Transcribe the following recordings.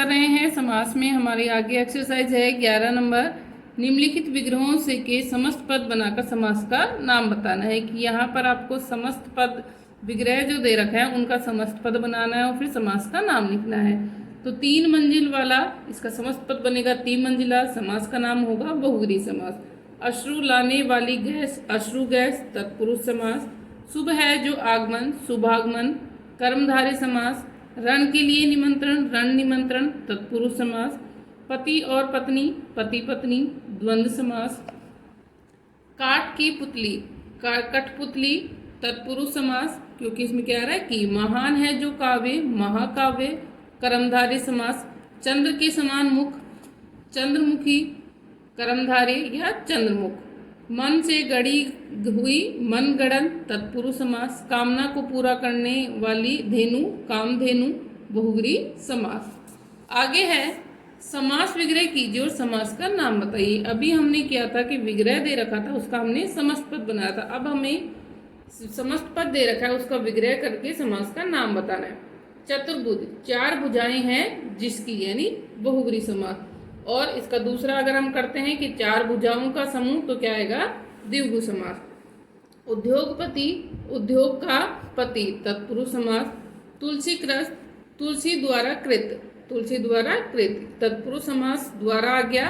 कर रहे हैं। समास में हमारी आगे एक्सरसाइज है 11 नंबर। निम्नलिखित विग्रहों से के समस्त पद बनाकर समास का नाम बताना है कि यहाँ पर आपको समस्त पद विग्रह जो दे रखा है उनका समस्त पद बनाना है और फिर समास का नाम लिखना है। तो 3 मंजिल वाला इसका समस्त पद बनेगा 3 मंजिला। समास का नाम होगा बहुव्रीहि समास। अश्रु लाने वाली गैस अश्रु गैस तत्पुरुष समास। शुभ है जो आगमन शुभागमन कर्मधारय समास। रण के लिए निमंत्रण रण निमंत्रण तत्पुरुष समास। पति और पत्नी पति पत्नी द्वंद्व समास। काठ की पुतली कठपुतली तत्पुरुष समास, क्योंकि इसमें क्या आ रहा है कि महान है जो काव्य महाकाव्य कर्मधारय समास। चंद्र के समान मुख चंद्रमुखी कर्मधारय या चंद्रमुख। मन से गढ़ी हुई मनगढ़ंत तत्पुरुष समास। कामना को पूरा करने वाली धेनु कामधेनु बहुव्रीहि समास। आगे है समास विग्रह कीजिए और समास का नाम बताइए। अभी हमने किया था कि विग्रह दे रखा था उसका हमने समस्त पद बनाया था। अब हमें समस्त पद दे रखा है उसका विग्रह करके समास का नाम बताना है। चतुर्भुज 4 भुजाएं हैं जिसकी यानी बहुव्रीहि समास। और इसका दूसरा अगर हम करते हैं कि 4 भुजाओं का समूह तो क्या आएगा द्विगु समास। उद्योगपति उद्योग का पति तत्पुरुष समास। तुलसीकृत तुलसी द्वारा कृत तत्पुरुष समास द्वारा आ गया।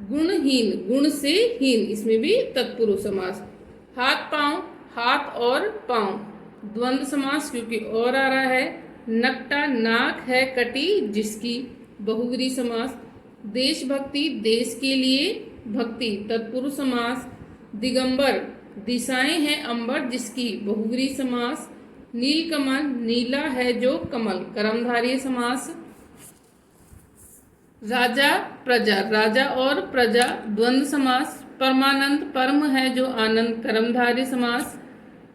गुणहीन गुण से हीन इसमें भी तत्पुरुष समास। हाथ पांव हाथ और पांव द्वंद्व समास, क्योंकि और आ रहा है। नकटा नाक है कटी जिसकी बहुव्रीहि समास। देशभक्ति देश के लिए भक्ति तत्पुरुष समास। दिगंबर दिशाएं हैं अंबर जिसकी बहुव्रीहि समास। नीलकमल नीला है जो कमल कर्मधारय समास। राजा और प्रजा द्वंद्व समास। परमानंद परम है जो आनंद कर्मधारय समास।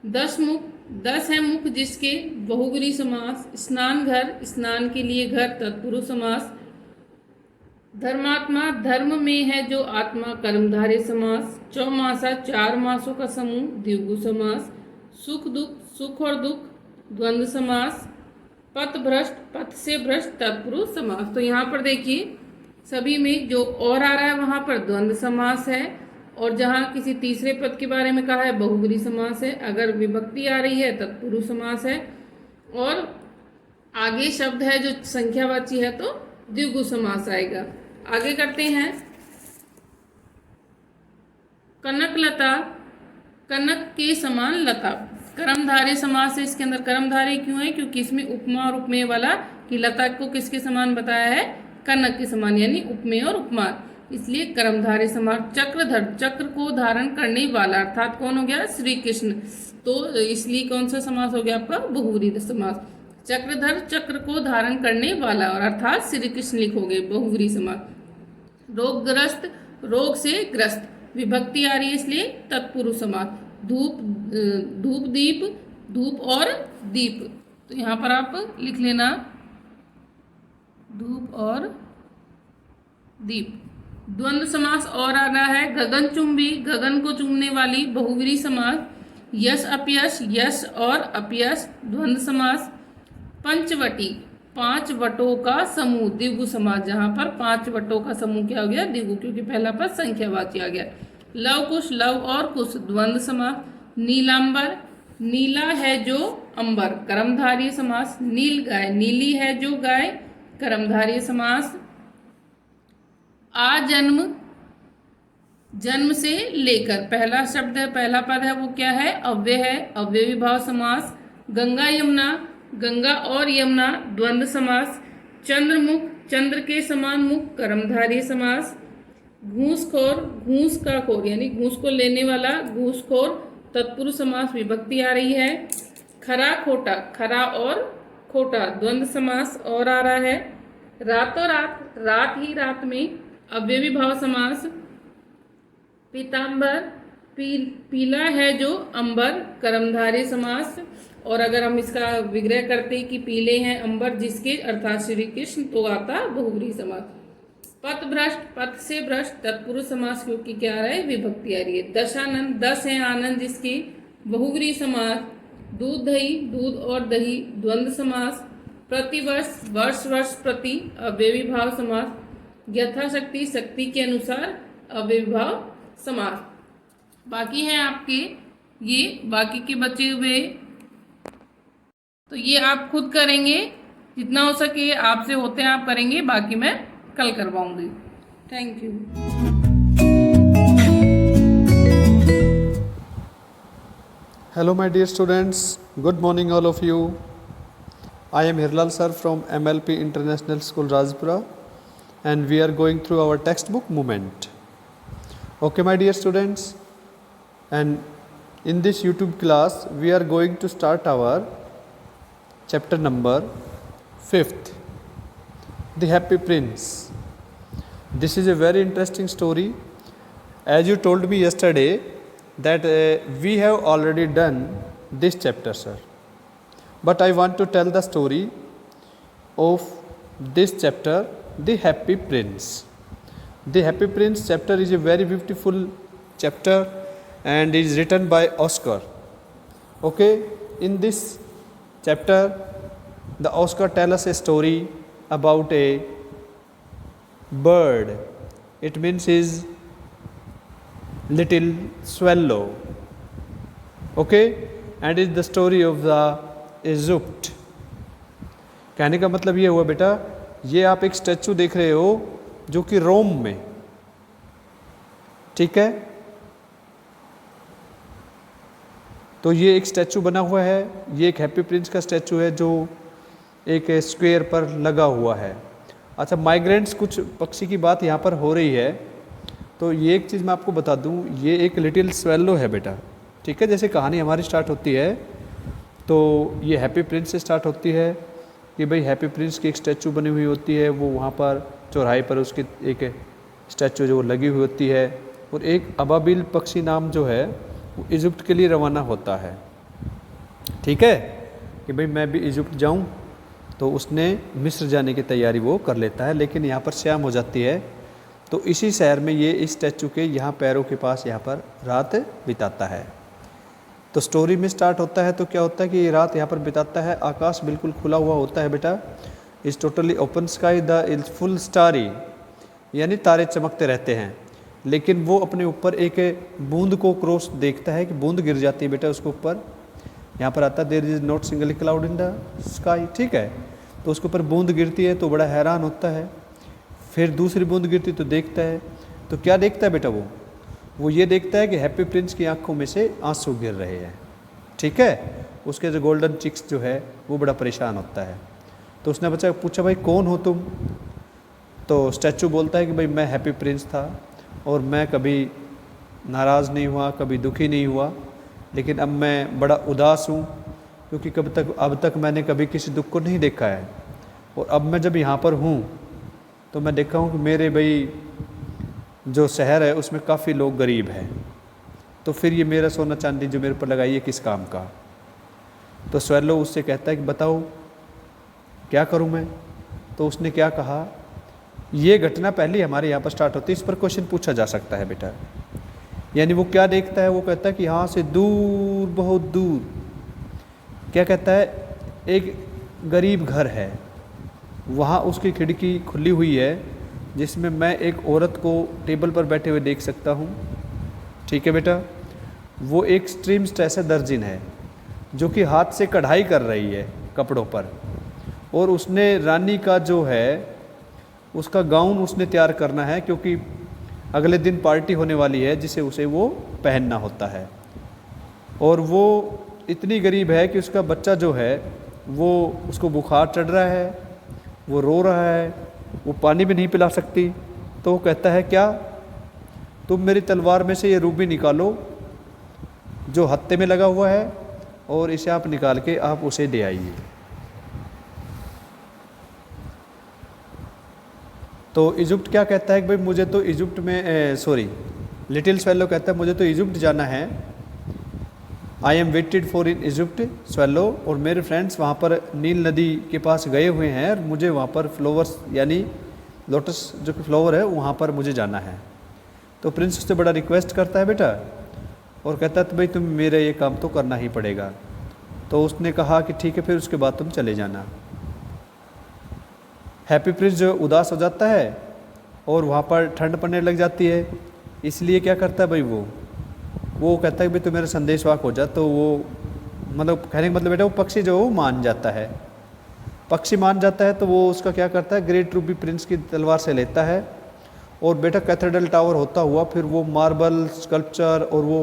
10 मुख 10 है मुख जिसके बहुव्रीहि समास। स्नान घर स्नान के लिए घर तत्पुरुष समास। धर्मात्मा धर्म में है जो आत्मा कर्मधारय समास। चौमासा 4 मासों का समूह द्विगु समास। सुख दुख सुख और दुख द्वंद्व समास। पथ भ्रष्ट पथ से भ्रष्ट तत्पुरुष समास। तो यहाँ पर देखिए सभी में जो और आ रहा है वहाँ पर द्वंद्व समास है और जहाँ किसी तीसरे पद के बारे में कहा है बहुव्रीहि समास है। अगर विभक्ति आ रही है तत्पुरुष समास है और आगे शब्द है जो संख्यावाची है तो द्विगु समास आएगा। आगे करते हैं। कनकलता कनक के समान लता कर्मधारय समास है। इसके अंदर कर्मधारय क्यों है? क्योंकि इसमें उपमा और उपमेय वाला कि लता को किसके समान बताया है कनक के समान, यानी उपमेय और उपमान, इसलिए कर्मधारय समास। चक्रधर चक्र को धारण करने वाला अर्थात कौन हो गया श्री कृष्ण, तो इसलिए कौन सा समास हो गया आपका बहुव्रीहि समास। चक्रधर चक्र को धारण करने वाला और अर्थात श्री कृष्ण लिखोगे बहुव्रीहि समास। रोगग्रस्त रोग से ग्रस्त विभक्ति आ रही है इसलिए तत्पुरुष समास। धूप दीप धूप और दीप, तो यहाँ पर आप लिख लेना धूप और दीप। द्वंद्व समास और आ रहा है। गगनचुंबी गगन को चूमने वाली बहुव्रीहि समास। यश अपयश यश और अपयश द्वंद्व समास। पंचवटी 5 वटों का समूह द्विगु समास, जहां पर 5 वटों का समूह क्या हो गया द्विगु, क्योंकि पहला पद संख्यावाची आ गया। लव कुश लव और कुश द्वंद्व समास। नीलांबर नीला है जो अंबर कर्मधारय समास। नील गाय नीली है जो गाय कर्मधारय समास। आजन्म जन्म से लेकर पहला शब्द है पहला पद है वो क्या है अव्यय है अव्ययी भाव समास। गंगा यमुना गंगा और यमुना द्वंद्व समास। चंद्रमुख चंद्र के समान मुख कर्मधारय समास। घूसखोर घूस का खोर यानी घूस को लेने वाला घूसखोर तत्पुरुष समास विभक्ति आ रही है। खरा खोटा खरा और खोटा द्वंद्व समास और आ रहा है। रातों रात रात ही रात में अव्ययी भाव समास। पीतांबर पीला है जो अंबर कर्मधारय समास। और अगर हम इसका विग्रह करते कि पीले हैं अंबर जिसके अर्थात श्री कृष्ण तो आता बहुव्रीहि समास। पथ भ्रष्ट पथ से भ्रष्ट तत्पुरुष समास, क्योंकि क्या आ रहा है विभक्ति आ रही है। दशानंद 10 है आनंद जिसकी बहुव्रीहि समास। दूध दही दूध और दही द्वंद्व समास। प्रतिवर्ष, वर्ष वर्ष प्रति, अव्ययी भाव समास, यथाशक्ति, शक्ति के अनुसार, अव्ययी भाव समास। बाकी है आपके ये बाकी के बचे हुए, तो ये आप खुद करेंगे, जितना हो सके आपसे होते हैं आप करेंगे, बाकी मैं कल करवाऊंगी। Thank you. Hello my dear students, good morning all of you. I am Hirlal sir from MLP International School Rajpura and we are going through our textbook movement. Okay my dear students, and in this YouTube class we are going to start our chapter number 5th, The Happy Prince. This is a very interesting story. As you told me yesterday that we have already done this chapter sir, but I want to tell the story of this chapter, The Happy Prince. The Happy Prince chapter is a very beautiful chapter and is written by Oscar. Okay, in this chapter the Oscar tells us a story about a bird. It means his little swallow. Okay, and is the story of the Egypt. कहने का मतलब ये हुआ बेटा, ये आप एक statue देख रहे हो जो कि रोम में, ठीक है, तो ये एक स्टैचू बना हुआ है, ये एक हैप्पी प्रिंस का स्टैचू है जो एक स्क्वायर पर लगा हुआ है। अच्छा, माइग्रेंट्स कुछ पक्षी की बात यहाँ पर हो रही है, तो ये एक चीज़ मैं आपको बता दूँ, ये एक लिटिल स्वेलो है बेटा, ठीक है। जैसे कहानी हमारी स्टार्ट होती है तो ये हैप्पी प्रिंस से स्टार्ट होती है कि भाई हैप्पी प्रिंस की एक स्टैचू बनी हुई होती है, वो वहाँ पर चौराहे पर उसकी एक स्टैचू जो लगी हुई होती है, और एक अबाबिल पक्षी नाम जो है वो इजिप्ट के लिए रवाना होता है, ठीक है, कि भाई मैं भी इजिप्ट जाऊँ। तो उसने मिस्र जाने की तैयारी वो कर लेता है, लेकिन यहाँ पर शाम हो जाती है, तो इसी शहर में ये इस स्टैचू के यहाँ पैरों के पास यहाँ पर रात बिताता है। तो स्टोरी में स्टार्ट होता है तो क्या होता है कि ये रात यहाँ पर बिताता है, आकाश बिल्कुल खुला हुआ होता है बेटा, is totally open sky, the is full starry, यानी तारे चमकते रहते हैं, लेकिन वो अपने ऊपर एक बूंद को क्रॉस देखता है कि बूंद गिर जाती है बेटा उसके ऊपर, यहाँ पर आता है there is not single cloud in the sky, ठीक है। तो उसके ऊपर बूंद गिरती है तो बड़ा हैरान होता है, फिर दूसरी बूंद गिरती तो देखता है, तो क्या देखता है बेटा वो ये देखता है कि हैप्पी प्रिंस की आंखों में से आंसू गिर रहे हैं, ठीक है। उसके जो गोल्डन चिक्स जो है वो बड़ा परेशान होता है। तो उसने बच्चा पूछा भाई कौन हो तुम, तो स्टैचू बोलता है कि भाई मैं हैप्पी प्रिंस था और मैं कभी नाराज़ नहीं हुआ, कभी दुखी नहीं हुआ, लेकिन अब मैं बड़ा उदास हूँ क्योंकि अब तक मैंने कभी किसी दुख को नहीं देखा है, और अब मैं जब यहाँ पर हूँ तो मैं देखा हूँ कि मेरे भाई जो शहर है उसमें काफ़ी लोग गरीब हैं, तो फिर ये मेरा सोना चांदी जो मेरे ऊपर लगाई है किस काम का। तो स्वेलो उससे कहता है कि बताओ क्या करूँ मैं। तो उसने क्या कहा, ये घटना पहले हमारे यहाँ पर स्टार्ट होती है, इस पर क्वेश्चन पूछा जा सकता है बेटा। यानी वो क्या देखता है, वो कहता है कि यहाँ से दूर, बहुत दूर, क्या कहता है, एक गरीब घर है, वहाँ उसकी खिड़की खुली हुई है जिसमें मैं एक औरत को टेबल पर बैठे हुए देख सकता हूँ, ठीक है बेटा। वो एक स्ट्रीम स्ट्रेसर दर्जिन है जो कि हाथ से कढ़ाई कर रही है कपड़ों पर, और उसने रानी का जो है उसका गाउन उसने तैयार करना है क्योंकि अगले दिन पार्टी होने वाली है जिसे उसे वो पहनना होता है। और वो इतनी गरीब है कि उसका बच्चा जो है वो उसको बुखार चढ़ रहा है, वो रो रहा है, वो पानी भी नहीं पिला सकती। तो वो कहता है क्या, तुम मेरी तलवार में से ये रूबी निकालो जो हत्थे में लगा हुआ है, और इसे आप निकाल के आप उसे दे आइए। तो इजिप्ट क्या कहता है कि भाई मुझे तो इजिप्ट में लिटिल स्वेलो कहता है मुझे तो इजिप्ट जाना है, I am waited for in Egypt swallow, और मेरे फ्रेंड्स वहाँ पर नील नदी के पास गए हुए हैं और मुझे वहाँ पर फ्लावर्स यानी लोटस जो कि फ्लावर है वहाँ पर मुझे जाना है। तो प्रिंस उससे बड़ा रिक्वेस्ट करता है बेटा, और कहता है तो भाई तुम मेरा ये काम तो करना ही पड़ेगा। तो उसने कहा कि ठीक है फिर उसके बाद तुम चले जाना। हैप्पी प्रिंस जो उदास हो जाता है और वहाँ पर ठंड पड़ने लग जाती है, इसलिए क्या करता है भाई वो कहता है कि भाई तू मेरा संदेशवाहक हो जा। तो वो मतलब कहने का मतलब बेटा वो पक्षी जो है वो मान जाता है। पक्षी मान जाता है तो वो उसका क्या करता है, ग्रेट रूबी प्रिंस की तलवार से लेता है और बेटा कैथेड्रल टावर होता हुआ फिर वो मार्बल स्कल्पचर और वो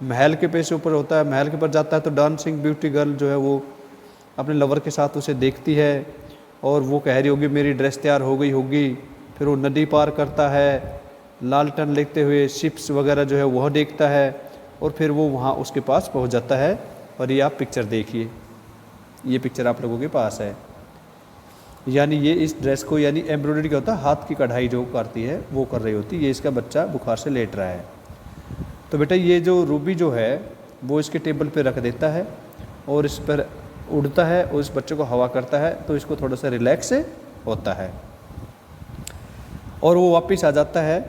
महल के पेश ऊपर होता है, महल के ऊपर जाता है तो डांसिंग ब्यूटी गर्ल जो है वो अपने लवर के साथ उसे देखती है और वो कह रही होगी मेरी ड्रेस तैयार हो गई होगी। फिर वो नदी पार करता है, लालटेन लेते हुए शिप्स वगैरह जो है वह देखता है और फिर वो वहाँ उसके पास पहुँच जाता है। और ये आप पिक्चर देखिए, ये पिक्चर आप लोगों के पास है। यानी ये इस ड्रेस को यानी एम्ब्रॉयडरी का होता है, हाथ की कढ़ाई जो करती है वो कर रही होती है। ये इसका बच्चा बुखार से लेट रहा है। तो बेटा ये जो रूबी जो है वो इसके टेबल पे रख देता है और इस पर उड़ता है और इस बच्चे को हवा करता है तो इसको थोड़ा सा रिलैक्स होता है और वो वापस आ जाता है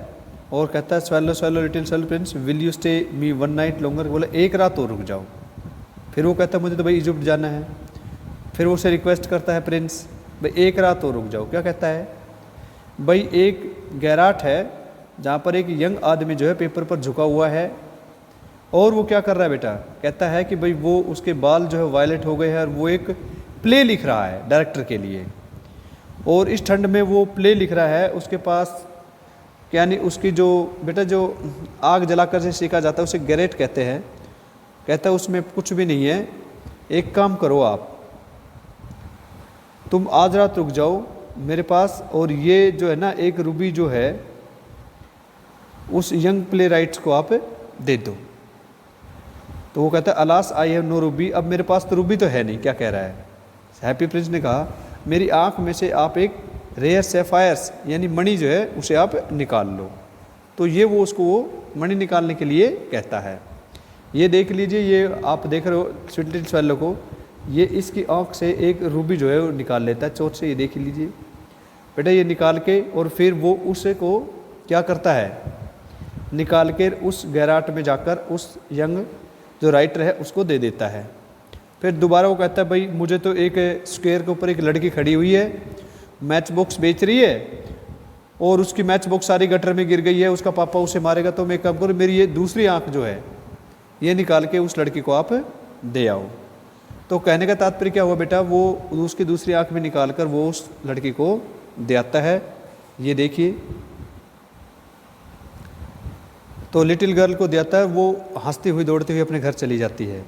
और कहता है swallow swallow little swallow Prince will you stay me one night longer. बोला एक रात और रुक जाओ। फिर वो कहता है मुझे तो भाई इजिप्ट जाना है। फिर वो उसे रिक्वेस्ट करता है प्रिंस भाई एक रात और रुक जाओ। क्या कहता है भाई एक गैराट है जहाँ पर एक यंग आदमी जो है पेपर पर झुका हुआ है और वो क्या कर रहा है बेटा, कहता है कि भाई वो उसके बाल जो है वायलेट हो गए हैं और वो एक प्ले लिख रहा है डायरेक्टर के लिए और इस ठंड में वो प्ले लिख रहा है। उसके पास यानी उसकी जो बेटा जो आग जलाकर से सेका जाता है उसे गैरेट कहते हैं। कहता है उसमें कुछ भी नहीं है, एक काम करो आप, तुम आज रात रुक जाओ मेरे पास और ये जो है ना एक रूबी जो है उस यंग प्ले राइट्स को आप दे दो। तो वो कहता है alas I have no ruby, अब मेरे पास तो रूबी तो है नहीं। क्या कह रहा है हैप्पी प्रिंस ने कहा मेरी आँख में से आप एक रेयर सैफायर्स यानी मणि जो है उसे आप निकाल लो। तो ये वो उसको वो मणि निकालने के लिए कहता है। ये देख लीजिए, ये आप देख रहे हो स्वीट लिटिल स्वेलो को, ये इसकी आँख से एक रूबी जो है वो निकाल लेता है चोट से। ये देख लीजिए बेटा, ये निकाल के और फिर वो उसे को क्या करता है, निकाल कर उस गैराट में जाकर उस यंग जो राइटर है उसको दे देता है। फिर दोबारा वो कहता है भाई मुझे तो एक स्क्वायर के ऊपर एक लड़की खड़ी हुई है, मैच बॉक्स बेच रही है और उसकी मैच बॉक्स सारी गटर में गिर गई है, उसका पापा उसे मारेगा। तो मैं काम करूँ मेरी ये दूसरी आँख जो है ये निकाल के उस लड़की को आप दे आओ। तो कहने का तात्पर्य क्या हुआ बेटा, वो उसकी दूसरी आँख में निकाल कर वो उस लड़की को दे आता है। ये देखिए, तो लिटिल गर्ल को देता है, वो हंसती हुई दौड़ती हुई अपने घर चली जाती है।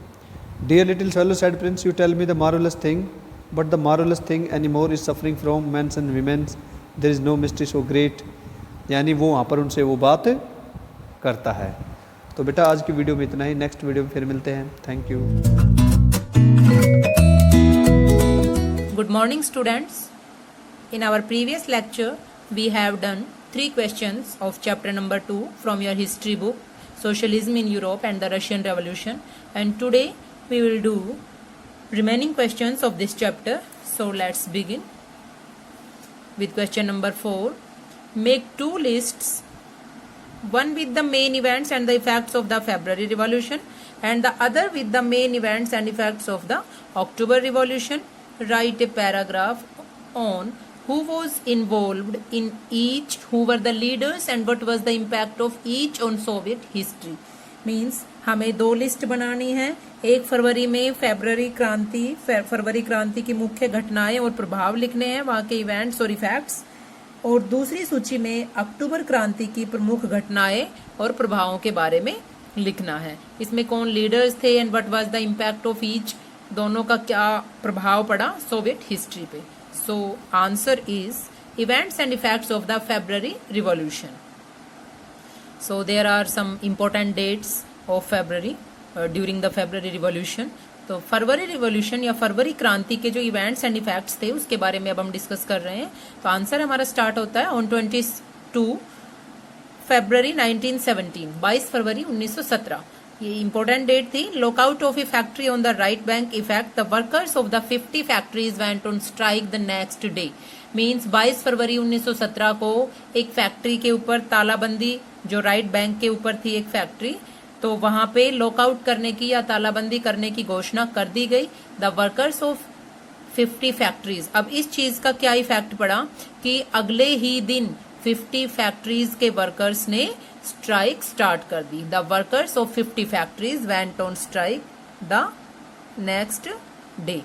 Dear little swallow said prince, you tell me the marvellous thing, but the marvellous thing any more is suffering from men's and women's, there is no mystery so great. यानी वो वहाँ पर उनसे वो बात करता है। तो बेटा आज की वीडियो में इतना ही, नेक्स्ट वीडियो में फिर मिलते हैं। Thank you. Good morning students. In our previous lecture we have done 3 questions of chapter number 2 from your history book, Socialism in Europe and the Russian Revolution, and today we will do remaining questions of this chapter. So let's begin with question number 4. Make 2 lists, one with the main events and the effects of the February Revolution and the other with the main events and effects of the October Revolution. Write a paragraph on who was involved in each, who were the leaders and what was the impact of each on Soviet history. Means हमें 2 list बनानी है। 1 फरवरी में फरवरी क्रांति की मुख्य घटनाएं और प्रभाव लिखने हैं, वहाँ के इवेंट्स और इफेक्ट्स, और दूसरी सूची में अक्टूबर क्रांति की प्रमुख घटनाएं और प्रभावों के बारे में लिखना है। इसमें कौन लीडर्स थे and what was the impact of each, दोनों का क्या प्रभाव पड़ा सोवियत हिस्ट्री पे। So answer is events and effects of the February revolution. So there are some important dates of February during the February revolution. तो फरवरी revolution या फरवरी क्रांति के जो इवेंट्स एंड इफेक्ट्स थे उसके बारे में अब हम डिस्कस कर रहे हैं। तो आंसर हमारा स्टार्ट होता है ऑन 22 फरवरी 1917, 22 फरवरी 1917। ये इंपॉर्टेंट डेट थी। Lockout of A factory on the right bank effect, the workers of the 50 factories went on strike the next day. Means 22 फरवरी 1917 को एक फैक्ट्री के ऊपर तालाबंदी, जो राइट बैंक के ऊपर थी एक फैक्ट्री, तो वहां पे लॉकआउट करने की या तालाबंदी करने की घोषणा कर दी गई। The workers of 50 factories. अब इस चीज का क्या इफेक्ट पड़ा कि अगले ही दिन 50 फैक्ट्रीज के वर्कर्स ने स्ट्राइक स्टार्ट कर दी। The workers of 50 factories went on strike the next day.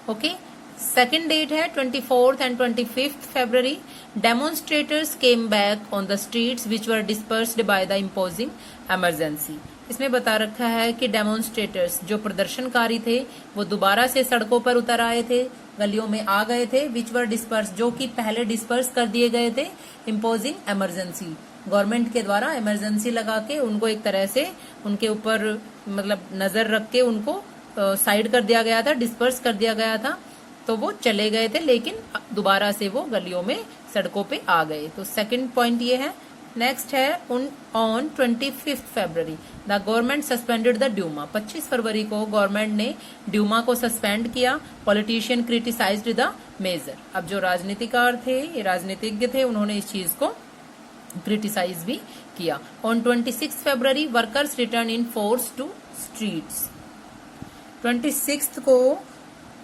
Okay, second date है 24th and 25th February. Demonstrators came back on the streets which were dispersed by the imposing emergency. इसमें बता रखा है कि demonstrators जो प्रदर्शनकारी थे वो दोबारा से सड़कों पर उतर आए थे, गलियों में आ गए थे, विच वर डिस्पर्स, जो कि पहले डिस्पर्स कर दिए गए थे इम्पोजिंग इमरजेंसी, गवर्नमेंट के द्वारा इमरजेंसी लगा के उनको एक तरह से उनके ऊपर मतलब नजर रख के उनको साइड कर दिया गया था, डिस्पर्स कर दिया गया था, तो वो चले गए थे, लेकिन दोबारा से वो गलियों में सड़कों पे आ गए। तो सेकंड पॉइंट ये है। नेक्स्ट है on 25th February the government suspended the Duma. 25 फरवरी को गवर्नमेंट ने ड्यूमा को सस्पेंड किया। Politician criticised the major. अब जो राजनीतिकार थे, ये राजनीतिज्ञ थे, उन्होंने इस चीज को क्रिटिसाइज भी किया। On 26 February workers return in force to streets. 26 को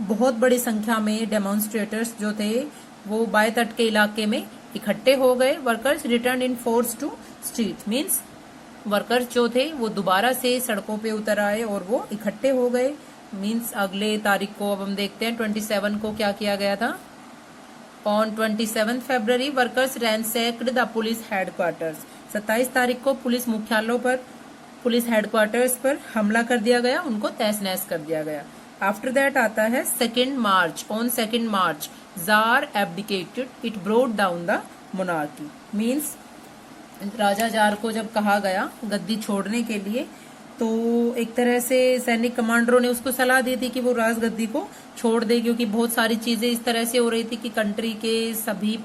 बहुत बड़ी संख्या में डेमोन्स्ट्रेटर्स जो थे वो बाएं तट के इलाके में इकट्ठे हो गए। Workers return in force to street means workers जो थे वो दोबारा से सड़कों पे उतर आए और वो इकट्ठे हो गए। मींस अगले तारीख को अब हम देखते हैं 27 को क्या किया गया था। On 27 February workers ransacked the police headquarters. 27 तारीख को पुलिस मुख्यालयों पर, पुलिस हेडक्वार्टर्स पर हमला कर दिया गया, उनको तहस नहस कर दिया गया। आफ्टर दैट आता है 2nd March। On 2nd March jar abdicated, it brought down the monarchy. Means Raja jar को जब कहा गया गद्दी छोड़ने के लिए, तो एक तरह से सैनिक कमांडरों ने उसको सलाह दी थी कि वो राजगद्दी को छोड़ दे, क्योंकि बहुत सारी चीजें इस तरह से हो रही थी कि कंट्री के सभी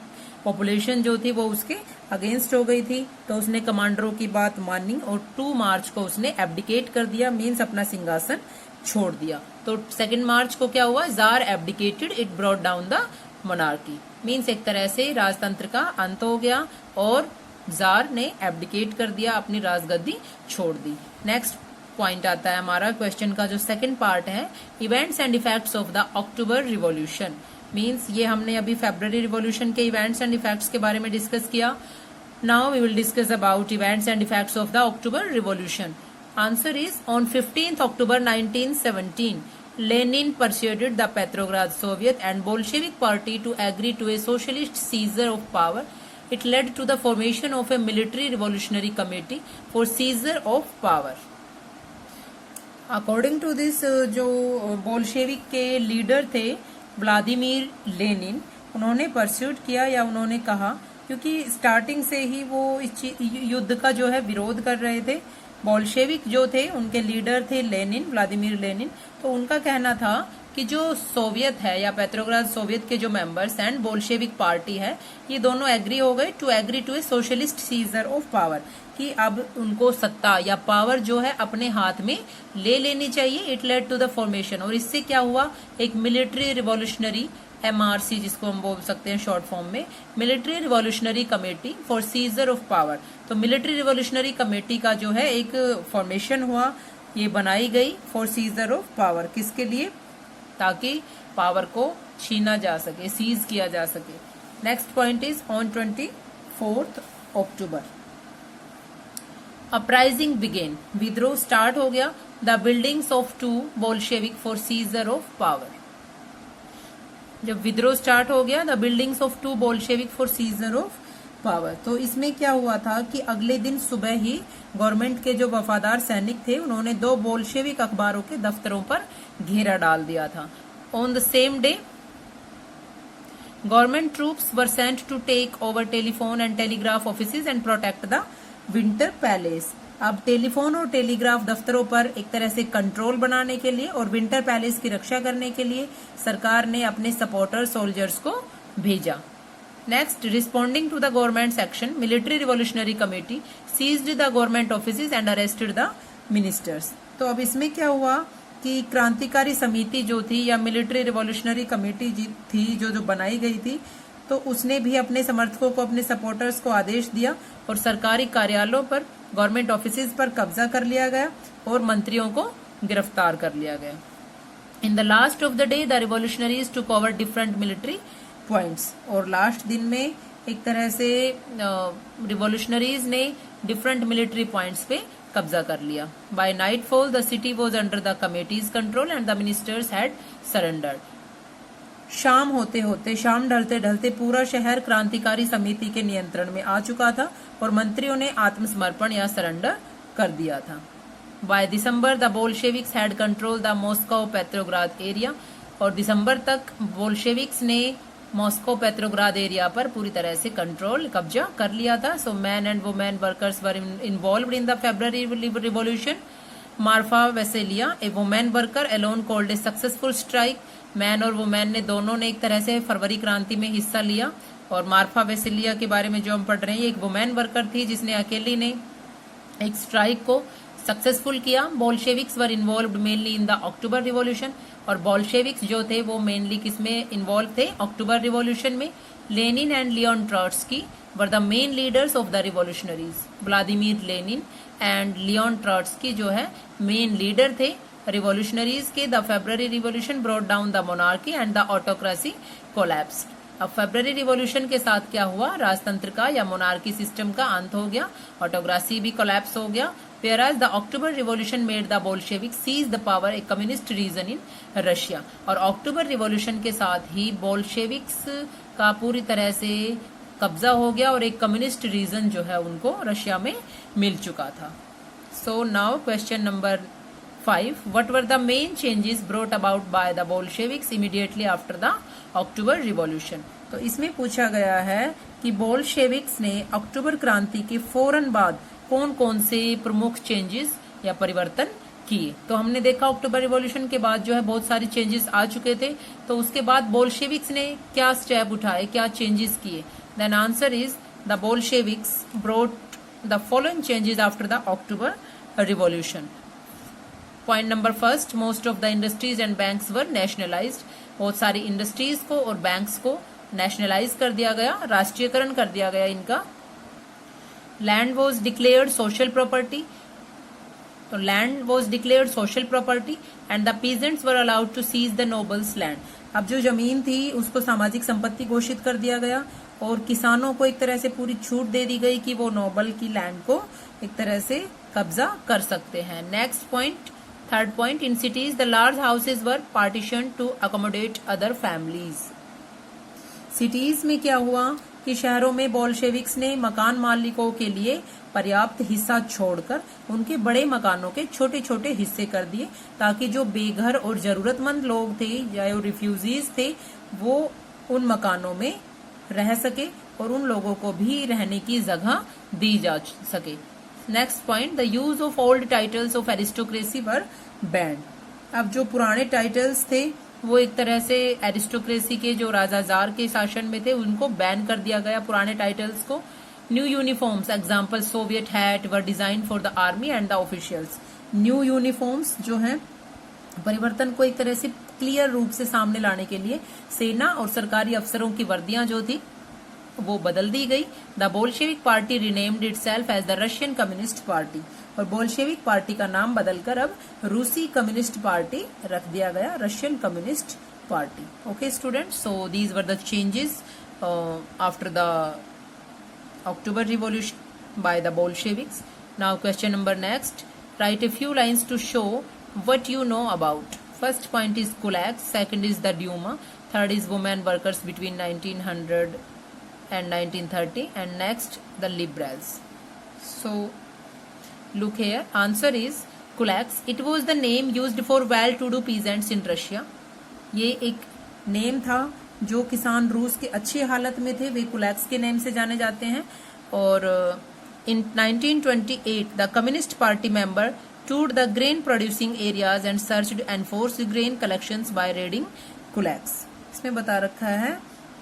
पॉपुलेशन जो थी वो उसके अगेंस्ट हो गई थी। तो उसने कमांडरों की बात मानी और 2 मार्च को उसने एब्डिकेट कर दिया, मीन्स अपना सिंहासन छोड़ दिया। तो 2nd March को क्या हुआ, jar abdicated, it brought down the monarchy. Means एक तरह से राजतंत्र का अंत हो गया और जार ने एब्डिकेट कर दिया, अपनी राजगद्दी छोड़ दी। नेक्स्ट पॉइंट आता है हमारा क्वेश्चन का जो सेकंड पार्ट है, events and effects of the October revolution. Means ये हमने अभी फेब्रुअरी रिवॉल्यूशन के इवेंट्स एंड इफेक्ट्स के बारे में डिस्कस किया। Now we will discuss about events and effects of the October revolution. Answer is on 15th October 1917, Lenin persuaded the Petrograd Soviet and Bolshevik Party to agree to a socialist seizure of power. It led to the formation of a military revolutionary committee for seizure of power. According to this, जो Bolshevik के leader थे Vladimir Lenin, उन्होंने pursuit किया या उन्होंने कहा, क्योंकि starting से ही वो इस युद्ध का जो है विरोध कर रहे थे। बोल्शेविक जो थे उनके लीडर थे लेनिन, व्लादिमीर लेनिन। तो उनका कहना था कि जो सोवियत है या पेट्रोग्राद सोवियत के जो मेंबर्स एंड बोल्शेविक पार्टी है, ये दोनों एग्री हो गए to agree to a socialist seizure of power, कि अब उनको सत्ता या पावर जो है अपने हाथ में ले लेनी चाहिए। It led to the formation, और इससे क्या हुआ, एक मिलिट्री रिवॉल्यूशनरी MRC जिसको हम बोल सकते हैं शॉर्ट फॉर्म में, military revolutionary committee for seizure of power. तो मिलिट्री रिवॉल्यूशनरी कमेटी का जो है एक फॉर्मेशन हुआ, ये बनाई गई फॉर सीजर ऑफ पावर, किसके लिए, ताकि पावर को छीना जा सके, सीज किया जा सके। Next point is on 24th October uprising began, विद्रोह स्टार्ट हो गया। The buildings of 2 Bolshevik for seizure of power. जब विद्रोह स्टार्ट हो गया, the buildings of 2 Bolshevik for seizure of power, तो इसमें क्या हुआ था कि अगले दिन सुबह ही गवर्नमेंट के जो वफादार सैनिक थे उन्होंने 2 बोल्शेविक अखबारों के दफ्तरों पर घेरा डाल दिया था। On the same day government troops were sent to take over telephone and telegraph offices and protect the Winter Palace. अब टेलीफोन और टेलीग्राफ दफ्तरों पर एक तरह से कंट्रोल बनाने के लिए और विंटर पैलेस की रक्षा करने के लिए सरकार ने अपने सपोर्टर सोल्जर्स को भेजा। Next, responding to the government action, military revolutionary committee seized the government offices and arrested the ministers. तो अब इसमें क्या हुआ कि क्रांतिकारी समिति जो थी या मिलिट्री रिवॉल्यूशनरी कमेटी थी जो बनाई गई थी, तो उसने भी अपने समर्थकों को, अपने सपोर्टर्स को आदेश दिया और सरकारी कार्यालयों पर, गवर्नमेंट ऑफिसेज पर कब्जा कर लिया गया और मंत्रियों को गिरफ्तार कर लिया गया। In the last of the day, the revolutionaries took over different military points. और लास्ट दिन में एक तरह से रिवॉल्यूशनरीज ने डिफरेंट मिलिट्री पॉइंट्स पे कब्जा कर लिया. By nightfall, the city was under the committee's control and the ministers had surrendered. शाम होते होते, शाम ढलते ढलते पूरा शहर क्रांतिकारी समिति के नियंत्रण में आ चुका था और मंत्रियों ने आत्मसमर्पण या सरेंडर कर दिया था. By December, the Bolsheviks had controlled the Moscow Petrograd area. और दिसंबर तक बोल्शेविक्स ने मॉस्को पेट्रोग्राद एरिया पर पूरी तरह से कब्जा कर लिया था. So man and women workers were involved in the February revolution. Marfa Vasilieva, a women worker, alone called a successful strike. Man और वुमेन ने दोनों ने एक तरह से फरवरी क्रांति में हिस्सा लिया. और मार्फा वेसेलिया के बारे में जो हम पढ़ रहे हैं, एक वुमेन वर्कर थी जिसने अकेली ने एक स्ट्राइक को सक्सेसफुल किया. Bolsheviks were involved mainly in the October revolution. और बोल्शेविक्स जो थे वो मेनली किसमें इन्वॉल्व थे? अक्टूबर रिवॉल्यूशन में. Lenin and Leone Trotsky were the main leaders of the revolutionaries. Vladimir Lenin and Leone Trotsky जो है मेन लीडर थे रिवॉल्यूशनरीज के. The February revolution brought down the monarchy and the autocracy collapse. अब February revolution के साथ क्या हुआ? राजतंत्र का या मोनार्की सिस्टम का अंत हो गया, ऑटोक्रेसी भी कोलैप्स हो गया. Whereas the October Revolution made the Bolsheviks seize the power, a communist region in Russia. और अक्टूबर रिवॉल्यूशन के साथ ही बोल्शेविक्स का पूरी तरह से कब्जा हो गया और एक कम्युनिस्ट रीजन जो है उनको रशिया में मिल चुका था. So now question number 5. What were the main changes brought about by the Bolsheviks immediately after the October Revolution? तो इसमें पूछा गया है कि बोल्शेविक्स ने अक्टूबर क्रांति के फौरन बाद कौन कौन से प्रमुख चेंजेस या परिवर्तन किए. तो हमने देखा अक्टूबर रिवॉल्यूशन के बाद जो है बहुत सारे चेंजेस आ चुके थे. तो उसके बाद बोल्शेविक्स ने क्या स्टेप उठाए, क्या चेंजेस किए? Then answer is the Bolsheviks brought the following changes after the October revolution. Point number first, most of the industries and banks were nationalised. बहुत सारी इंडस्ट्रीज को और बैंक्स को नेशनलाइज कर दिया गया, राष्ट्रीयकरण कर दिया गया इनका. Land was declared social property. तो land was declared social property and the peasants were allowed to seize the nobles land. अब जो जमीन थी उसको सामाजिक संपत्ति घोषित कर दिया गया और किसानों को एक तरह से पूरी छूट दे दी गई कि वो नोबल की लैंड को एक तरह से कब्जा कर सकते हैं. Next point, third point, in cities the large houses were partition to accommodate other families. Cities में क्या हुआ कि शहरों में बोल्शेविक्स ने मकान मालिकों के लिए पर्याप्त हिस्सा छोड़कर उनके बड़े मकानों के छोटे छोटे हिस्से कर दिए ताकि जो बेघर और जरूरतमंद लोग थे या रिफ्यूजीज थे वो उन मकानों में रह सके और उन लोगों को भी रहने की जगह दी जा सके. Next point, the use of old titles of aristocracy were band. अब जो पुराने टाइटल्स थे वो एक तरह से एरिस्टोक्रेसी के जो राजा जार के शासन में थे उनको बैन कर दिया गया, पुराने टाइटल्स को. New uniforms, example Soviet hat, were design for the army and the officials. New uniforms जो हैं परिवर्तन को एक तरह से क्लियर रूप से सामने लाने के लिए सेना और सरकारी अफसरों की वर्दियां जो थी वो बदल दी गई. The Bolshevik party renamed itself as the Russian Communist party. और बोल्शेविक पार्टी का नाम बदलकर अब रूसी कम्युनिस्ट पार्टी रख दिया गया, Russian Communist party. Okay students, so these were the changes after the October revolution by the Bolsheviks. Now question number next, write a few lines to show what you know about. First point is kulaks, second is the Duma, third is women workers between 1900 and 1930, and next the liberals. So look here, answer is kulaks. It was the name used for well-to-do peasants in Russia. ये एक name था जो किसान रूस के अच्छी हालत में थे, वे कुलैक्स के नेम से जाने जाते हैं. और in 1928 the communist party member toured the grain producing areas and searched and enforced grain collections by raiding kulaks. इसमें बता रखा है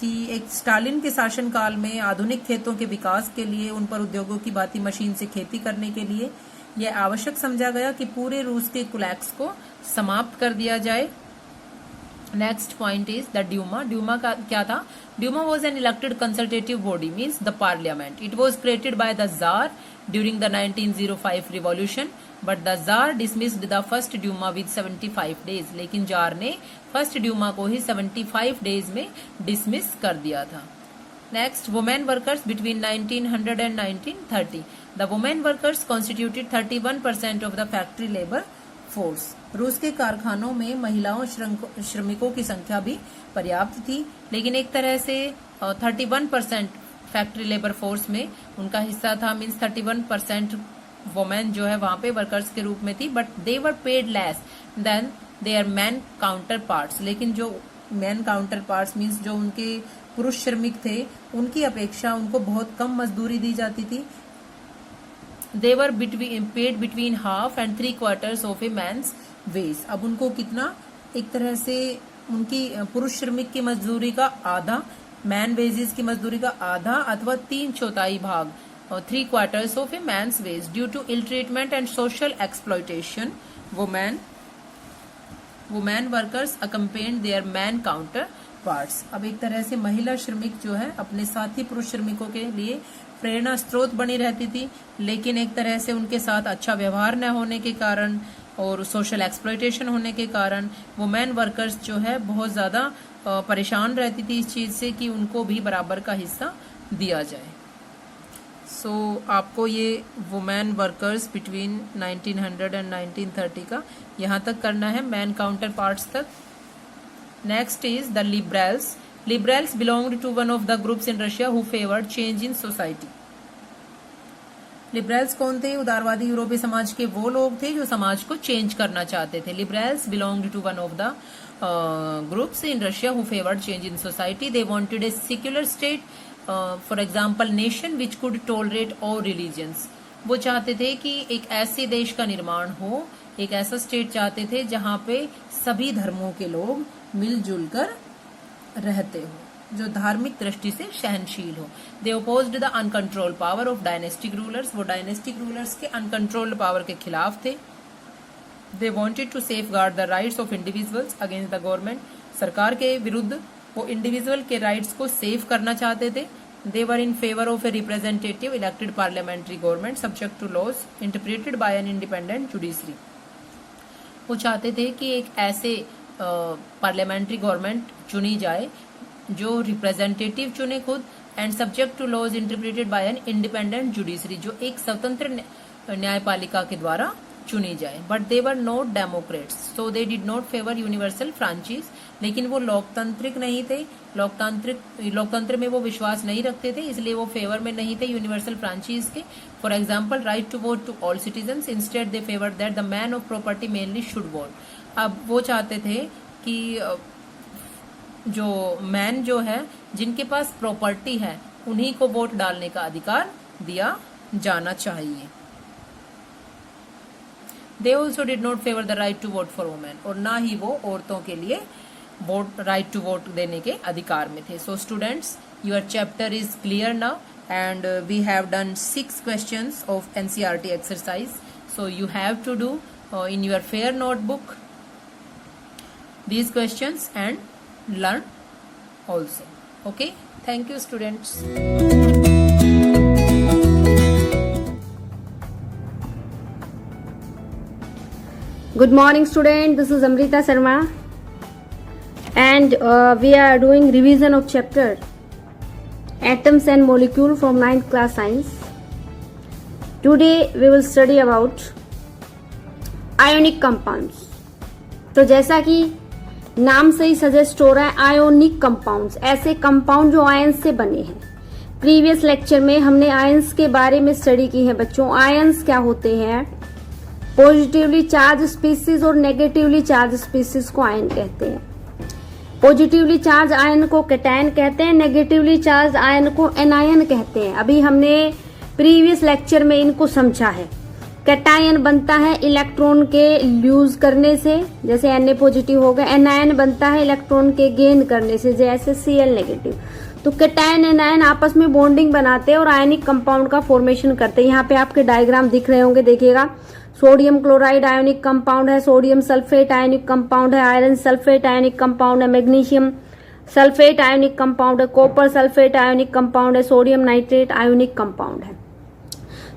कि एक स्टालिन के शासनकाल में आधुनिक खेतों के विकास के लिए उन पर उद्योगों की भांति मशीन से खेती करने के लिए यह आवश्यक समझा गया कि पूरे रूस के कुलैक्स को समाप्त कर दिया जाए next point is the Duma. Duma का क्या था? Duma was an elected consultative body, means the parliament. It was created by the tsar during the 1905 revolution, but the tsar dismissed the first Duma with 75 days. लेकिन जार ने first Duma को ही 75 days में dismiss कर दिया था. Next, women workers between 1900 and 1930. The women workers constituted 31% of the factory labour force. रूस के कारखानों में महिलाओं श्रमिकों की संख्या भी पर्याप्त थी, लेकिन एक तरह से 31% फैक्ट्री लेबर फोर्स में उनका हिस्सा था, मीन्स 31% वुमेन जो है वहां पे वर्कर्स के रूप में थी. But they were paid less than their man counterparts. लेकिन जो मैन काउंटर पार्ट्स मीन्स जो उनके पुरुष श्रमिक थे, उनकी अपेक्षा उनको बहुत कम मजदूरी दी जाती थी. They were paid between half and 3/4 of a man's wage. अब उनको कितना, एक तरह से उनकी पुरुष श्रमिक की मजदूरी का आधा, मैन वेजेस की मजदूरी का आधा अथवा 3/4 भाग, 3/4 of a man's wage. Due to ill treatment and social exploitation, women workers accompanied their man counterparts. अब एक तरह से महिला श्रमिक जो है अपने साथी पुरुष श्रमिकों के लिए प्रेरणा स्रोत बनी रहती थी, लेकिन एक तरह से उनके साथ अच्छा व्यवहार न होने के कारण और सोशल एक्सप्लॉयटेशन होने के कारण वुमेन वर्कर्स जो है बहुत ज्यादा परेशान रहती थी इस चीज से कि उनको भी बराबर का हिस्सा दिया जाए. सो आपको ये वुमेन वर्कर्स बिटवीन 1900 एंड 1930 का यहाँ तक करना है, मैन काउंटर पार्ट्स तक. Next is the liberals. Liberals belonged to one of the groups in Russia who favoured change in society. Liberals कौन थे? उदारवादी यूरोपीय समाज के वो लोग थे जो समाज को चेंज करना चाहते थे. Liberals belonged to one of the groups in Russia who favoured change in society. They wanted a secular state, for example nation which could tolerate all religions. वो चाहते थे कि एक ऐसे देश का निर्माण हो, एक ऐसा स्टेट चाहते थे जहां पे सभी धर्मों के लोग मिलजुल कर रहते हो, जो धार्मिक दृष्टि से सहनशील हो. They opposed the uncontrolled power of dynastic rulers. वो डायनेस्टिक रूलर्स के अनकंट्रोल्ड पावर के खिलाफ थे. They wanted to safeguard the rights of individuals against the government. सरकार के विरुद्ध वो इंडिविजुअल के राइट्स को सेव करना चाहते थे. They were in favour of a representative elected parliamentary government subject to laws interpreted by an independent judiciary. वो चाहते थे कि एक ऐसे पार्लियामेंट्री गवर्नमेंट चुनी जाए जो रिप्रेजेंटेटिव चुने खुद and subject to laws interpreted by an independent judiciary, जो एक स्वतंत्र न्यायपालिका के द्वारा चुनी जाए. But they were not democrats, so they did not favour universal franchise. लेकिन वो लोकतांत्रिक नहीं थे, लोकतंत्र में वो विश्वास नहीं रखते थे, इसलिए वो फेवर में नहीं थे यूनिवर्सल फ्रांचाइज के. For example right to vote to all citizens. Instead they favour that the man of property mainly should vote. अब वो चाहते थे कि जो मैन जो है, जिनके पास प्रॉपर्टी है, उन्हीं को वोट डालने का अधिकार दिया जाना चाहिए. They also did not favor the right to vote for women. और ना ही वो औरतों के लिए वोट, राइट टू वोट देने के अधिकार में थे. So students, your chapter is clear now and we have done 6 questions of NCERT exercise. So you have to do in your fair notebook these questions and learn also. Okay? Thank you students. Good morning student, this is Amrita Sharma and we are doing revision of chapter Atoms and Molecule from 9th class Science. Today we will study about ionic compounds. तो जैसा कि नाम से ही suggest हो रहा है, ionic compounds, ऐसे compound जो आयंस से बने हैं. प्रीवियस लेक्चर में हमने आयंस के बारे में स्टडी की है बच्चों. आयंस क्या होते हैं? पॉजिटिवली चार्ज स्पीसीज और नेगेटिवली चार्ज स्पीसीज को आयन कहते हैं. पॉजिटिवली चार्ज आयन को कैटायन कहते हैं, नेगेटिवली चार्ज आयन को एनायन कहते हैं. अभी हमने प्रीवियस लेक्चर में इनको समझा है. कैटायन बनता है इलेक्ट्रॉन के लूज करने से, जैसे Na पॉजिटिव हो गया. एनायन बनता है इलेक्ट्रॉन के गेन करने से, जैसे Cl नेगेटिव. तो कैटायन एनायन आपस में बॉन्डिंग बनाते हैं और आयनिक कंपाउंड का फॉर्मेशन करते हैं। यहाँ पे आपके डायग्राम दिख रहे होंगे, देखिएगा। सोडियम क्लोराइड आयोनिक कंपाउंड है, सोडियम सल्फेट आयोनिक कंपाउंड है, आयरन सल्फेट आयोनिक कंपाउंड है, मैग्नीशियम सल्फेट आयोनिक कंपाउंड है, कॉपर सल्फेट आयोनिक कंपाउंड है, सोडियम नाइट्रेट आयोनिक कंपाउंड है।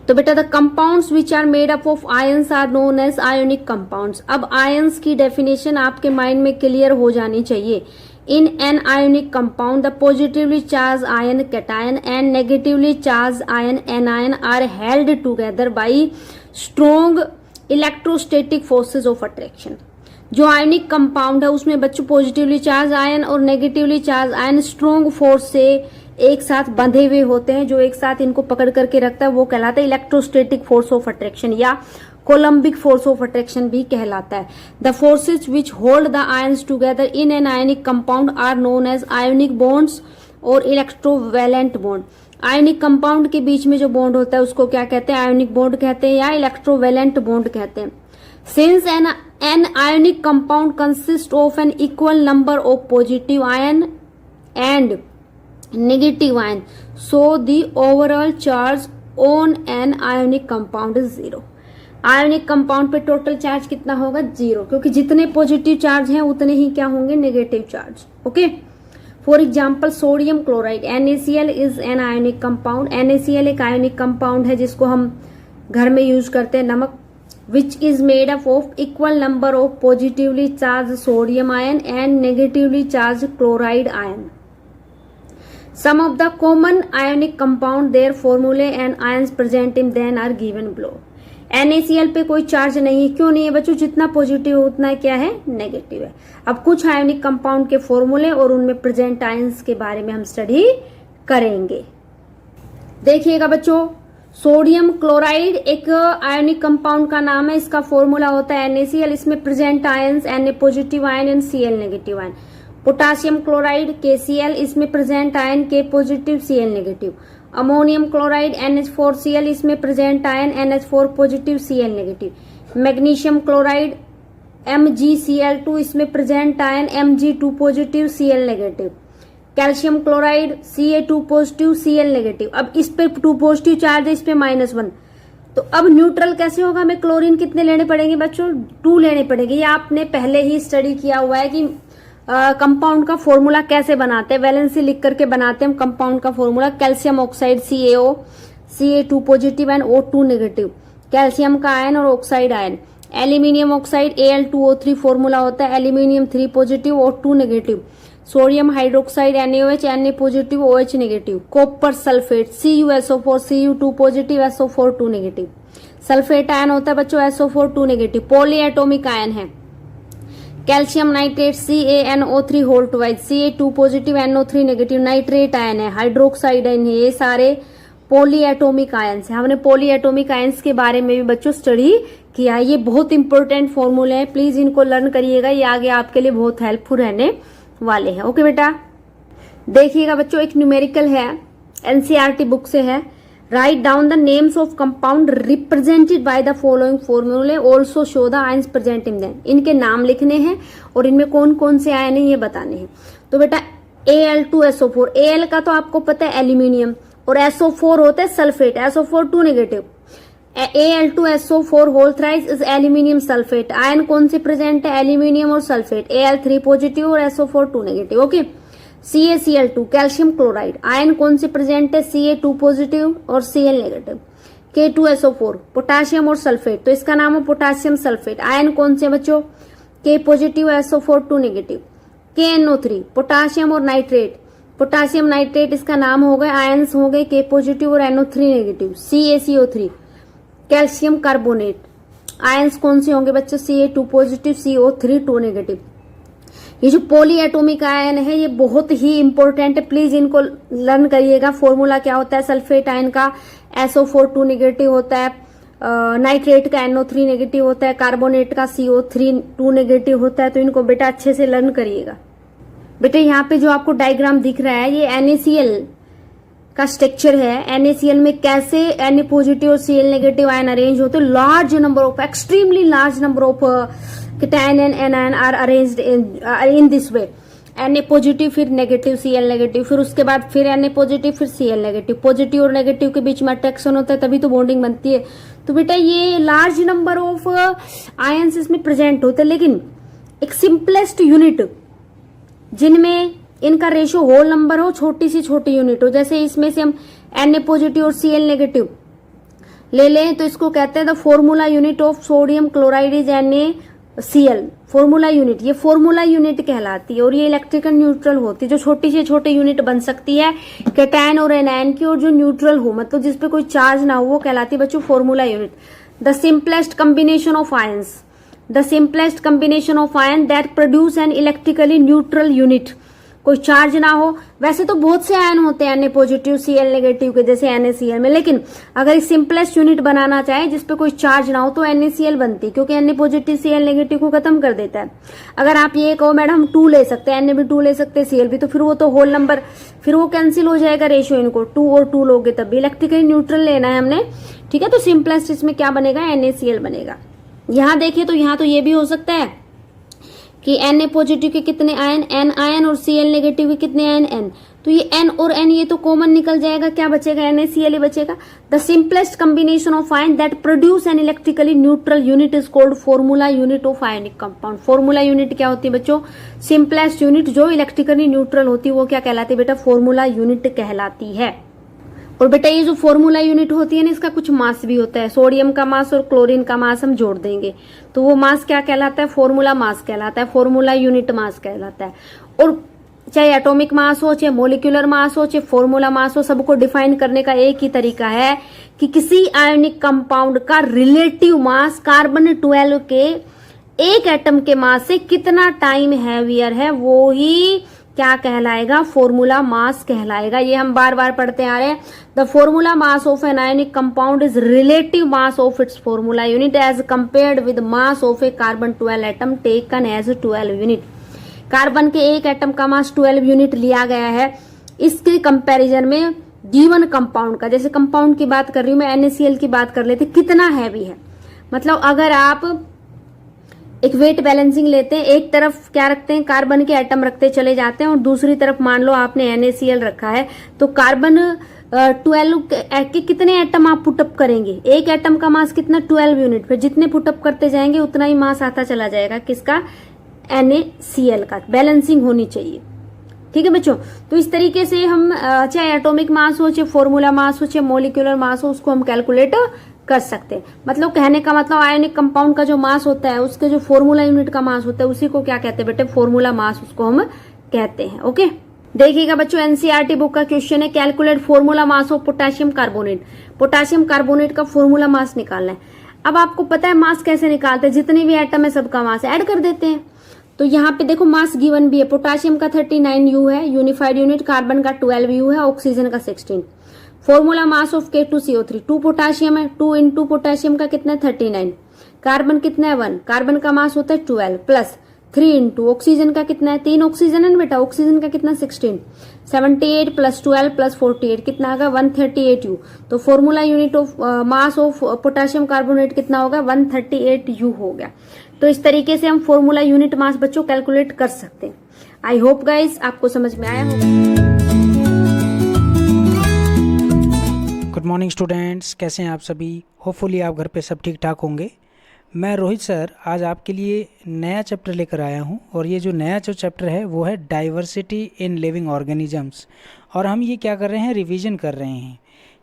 तो बेटा the compounds which are made up of ions are known as ionic compounds. अब ions की definition आपके mind में क्लियर हो जानी चाहिए। In an ionic compound the positively charged ion cation and negatively charged ion anion are held together by strong electrostatic forces of attraction. जो ionic compound है उसमें बच्चों पॉजिटिवली चार्ज आयन और negatively charged ion strong force से एक साथ बंधे हुए होते हैं। जो एक साथ इनको पकड़ करके रखता है वो कहलाता है इलेक्ट्रोस्टैटिक फोर्स ऑफ अट्रैक्शन या कोलम्बिक फोर्स ऑफ अट्रैक्शन भी कहलाता है। The forces which hold the ions together in an ionic compound are known as ionic bonds और इलेक्ट्रोवैलेंट बॉन्ड। आयोनिक कंपाउंड के बीच में जो बॉन्ड होता है उसको क्या कहते हैं? आयोनिक बॉन्ड कहते हैं या इलेक्ट्रोवैलेंट बॉन्ड कहते हैं। Since an ionic compound consist of an equal number of positive ion and negative ion, so the overall charge on an ionic compound is 0। Ionic compound पे टोटल चार्ज कितना होगा? 0, क्योंकि जितने पॉजिटिव चार्ज हैं उतने ही क्या होंगे? Negative charge. Okay, for example sodium chloride NaCl is an ionic compound. NaCl एक आयोनिक कंपाउंड है जिसको हम घर में यूज करते हैं, नमक, which is made up of equal number of positively charged sodium ion and negatively charged chloride ion। Some of the common ionic compound, their formulae and ions present in them are given below। NaCl पे कोई charge नहीं है, क्यों नहीं है बच्चों? जितना positive उतना क्या है? नेगेटिव है। अब कुछ आयोनिक कंपाउंड के फॉर्मूले और उनमें प्रेजेंट आयंस के बारे में हम स्टडी करेंगे। देखिएगा बच्चों, सोडियम क्लोराइड एक आयोनिक कंपाउंड का नाम है, इसका फॉर्मूला होता है NaCl। इसमें present ions Na positive ion and Cl negative ion. Potassium chloride KCl, इसमें present ion K positive Cl negative. Ammonium chloride NH4Cl, इसमें present ion NH4 positive Cl negative. Magnesium chloride MgCl2, इसमें present ion Mg2 positive Cl negative. Calcium chloride Ca2 positive Cl negative. अब इस पे 2 positive charge है, इस पे -1, तो अब न्यूट्रल कैसे होगा? हमें क्लोरीन कितने लेने पड़ेंगे बच्चों? 2 लेने पड़ेंगे। ये आपने पहले ही स्टडी किया हुआ है कि कंपाउंड का फॉर्मूला कैसे बनाते हैं। वैलेंसी लिख करके बनाते हैं हम कंपाउंड का formula. Calcium oxide CaO, Ca2 positive and O2 negative, calcium का आयन और oxide ion. Aluminium oxide Al2O3 formula होता है, aluminium 3 positive O2 negative. Sodium hydroxide NaOH, Na positive OH negative. Copper sulphate CuSO4, Cu2 positive SO4 2 negative. Sulphate ion होता है बच्चों SO4 2 negative, polyatomic ion है। Calcium nitrate CaNO3 whole twice, Ca2 positive NO3 negative, nitrate ion है, hydroxide ion है। ये सारे poly atomic ions है। हमने पॉली एटॉमिक आयंस के बारे में भी बच्चों स्टडी किया। ये बहुत इंपॉर्टेंट फॉर्मूले हैं, प्लीज इनको लर्न करिएगा, ये आगे आपके लिए बहुत हेल्पफुल रहने वाले हैं। ओके बेटा, देखिएगा बच्चों, एक न्यूमेरिकल है, NCERT बुक से है। Write down the names of compound represented by the following formulae, also show the ions present in them. इनके नाम लिखने हैं और इनमें कौन कौन से आयन है ये बताने हैं। तो बेटा Al2SO4, Al का तो आपको पता है एल्यूमिनियम, और SO4 होता है sulphate, SO4 2 negative. Al2SO4 whole thrice is aluminium sulphate. Ion कौन से प्रेजेंट है? एल्यूमिनियम और सल्फेट, Al3 पॉजिटिव और SO4 2 negative. Okay, CaCl2 calcium chloride, ion कौन से प्रेजेंट है? Ca2 पॉजिटिव और Cl नेगेटिव। K2SO4 पोटासियम और सल्फेट, तो इसका नाम है पोटासियम सल्फेट। आयन कौन से बच्चों? K positive SO4 2 negative. KNO3 potassium और नाइट्रेट, पोटासियम नाइट्रेट इसका नाम हो गए, आयंस हो गए K पॉजिटिव और NO3 negative. CaCO3 calcium carbonate, ions कौन से होंगे बच्चों? Ca2 positive CO3 2 negative. ये जो पॉली एटॉमिक आयन है ये बहुत ही इंपॉर्टेंट है, प्लीज इनको लर्न करिएगा। फॉर्मूला क्या होता है? सल्फेट आयन का SO4 2 नेगेटिव होता है, नाइट्रेट का NO3 नेगेटिव होता है, कार्बोनेट का CO3 2 नेगेटिव होता है। तो इनको बेटा अच्छे से लर्न करिएगा। बेटा यहाँ पे जो आपको डायग्राम दिख रहा है ये NaCl का स्ट्रक्चर है। NaCl में कैसे Na पॉजिटिव और Cl नेगेटिव आयन अरेंज होते हैं। Large number of, extremely large number of cation and anion are arranged in this way. Na positive फिर नेगेटिव Cl नेगेटिव, फिर उसके बाद फिर Na पॉजिटिव फिर Cl नेगेटिव, पॉजिटिव और नेगेटिव के बीच में अट्रैक्शन होता है तभी तो बॉन्डिंग बनती है। तो बेटा ये लार्ज नंबर ऑफ आयंस इसमें प्रेजेंट होते हैं, लेकिन एक सिंपलेस्ट यूनिट जिनमें इनका रेशियो होल नंबर हो, छोटी सी छोटी यूनिट हो, जैसे इसमें से हम Na पॉजिटिव और Cl नेगेटिव ले लें तो इसको कहते हैं the formula unit of sodium chloride is NaCl। Formula unit, ये फॉर्मूला यूनिट कहलाती है और ये इलेक्ट्रिकल न्यूट्रल होती है। जो छोटी से छोटी यूनिट बन सकती है कैटायन और एनायन की, और जो न्यूट्रल हो मतलब जिसपे कोई चार्ज ना हो, वो कहलाती है बच्चों formula unit. The simplest combination of ions, the simplest combination of ion that produce an electrically neutral unit, कोई चार्ज ना हो। वैसे तो बहुत से आयन होते हैं Na पॉजिटिव Cl नेगेटिव के, जैसे NaCl में, लेकिन अगर सिंपलेस्ट यूनिट बनाना चाहे जिसपे कोई चार्ज ना हो तो NaCl बनती है, क्योंकि Na पॉजिटिव Cl नेगेटिव को खत्म कर देता है। अगर आप ये कहो मैडम हम 2 ले सकते हैं, Na भी 2 ले सकते हैं, Cl भी, तो फिर वो तो होल नंबर, फिर वो कैंसिल हो जाएगा रेशियो, इनको 2 और 2 लोगे तब भी। इलेक्ट्रिकली न्यूट्रल लेना है हमने, ठीक है। तो सिंपलेस्ट इसमें क्या बनेगा, NaCl बनेगा। यहाँ देखिए तो यहाँ तो ये भी हो सकता है कि Na पॉजिटिव के कितने आयन, N आयन, और Cl नेगेटिव के कितने आयन, N। तो ये N और N ये तो कॉमन निकल जाएगा, क्या बचेगा, NaCl ही बचेगा। The simplest combination of ion that produce an electrically neutral unit is called formula unit of ionic compound. Formula unit क्या होती है बच्चों, सिंपलेस्ट यूनिट जो इलेक्ट्रिकली न्यूट्रल होती है वो क्या कहलाती है बेटा, फॉर्मूला यूनिट कहलाती है। और बेटा ये जो फॉर्मूला यूनिट होती है ना, इसका कुछ मास भी होता है, सोडियम का मास और क्लोरीन का मास हम जोड़ देंगे तो वो मास क्या कहलाता है, फॉर्मूला मास कहलाता है, फॉर्मूला यूनिट मास कहलाता है। और चाहे एटॉमिक मास हो, चाहे मोलिकुलर मास हो, चाहे फॉर्मूला मास हो, सबको डिफाइन करने का एक ही तरीका है कि किसी आयोनिक कंपाउंड का रिलेटिव मास कार्बन 12 के एक एटम के मास से कितना टाइम हैवियर है, वो ही क्या कहलाएगा, फॉर्मूला मास कहलाएगा। ये हम बार बार पढ़ते आ रहे हैं। The formula mass of an ionic compound is relative mass of its formula unit as compared with mass of a carbon 12 atom taken as 12 unit. Carbon के एक एटम का मास 12 यूनिट लिया गया है, इसके कंपैरिजन में गिवन कंपाउंड का, जैसे कंपाउंड की बात कर रही हूं मैं, NaCl की बात कर लेते, कितना हैवी है। मतलब अगर आप एक वेट बैलेंसिंग लेते हैं, एक तरफ क्या रखते हैं, कार्बन के एटम रखते चले जाते हैं, और दूसरी तरफ मान लो आपने NaCl रखा है, तो कार्बन 12 के कितने एटम आप पुटअप करेंगे, एक एटम का मास कितना, 12 यूनिट। फिर जितने पुटअप करते जाएंगे उतना ही मास आता चला जाएगा, किसका, NaCl का। बैलेंसिंग होनी चाहिए, ठीक है बच्चों। तो इस तरीके से हम चाहे एटॉमिक मास हो, चाहे फॉर्मूला मास हो, चाहे मोलिकुलर मास हो, उसको हम कैलकुलेट कर सकते हैं। मतलब कहने का मतलब आयोनिक कंपाउंड का जो मास होता है, उसके जो फॉर्मूला यूनिट का मास होता है, उसी को क्या कहते हैं बेटे, फॉर्मूला मास उसको हम कहते हैं। ओके, देखिएगा बच्चों, एनसीईआरटी बुक का क्वेश्चन है, calculate formula mass of potassium carbonate. Potassium carbonate का फॉर्मूला मास निकालना है। अब आपको पता है मास कैसे निकालते हैं, जितने भी एटम है सबका मास ऐड कर देते हैं। तो यहाँ पे देखो मास गिवन भी है, पोटेशियम का 39 U है यूनिफाइड यूनिट, कार्बन का 12 U है, ऑक्सीजन का 16। Formula mass of K2CO3, 2 potassium है, 2 इंटू पोटेशियम का कितना है 39, कार्बन कितना है 1, कार्बन का मास होता है 12 प्लस 3 इंटू ऑक्सीजन का कितना है, 3 ऑक्सीजन है ना बेटा, ऑक्सीजन का कितना 16, 78 प्लस 12 प्लस 48 कितना आएगा 138 U। तो formula unit of mass of potassium carbonate कितना होगा 138 U हो गया। तो इस तरीके से हम फॉर्मूला यूनिट मास बच्चों कैलकुलेट कर सकते हैं। आई होप गाइस आपको समझ में आया होगा। गुड मॉर्निंग स्टूडेंट्स, कैसे हैं आप सभी। होपफुली आप घर पे सब ठीक ठाक होंगे। मैं रोहित सर आज आपके लिए नया चैप्टर लेकर आया हूं, और ये जो नया जो चैप्टर है वो है डाइवर्सिटी इन लिविंग ऑर्गेनिजम्स। और हम ये क्या कर रहे हैं, रिवीजन कर रहे हैं।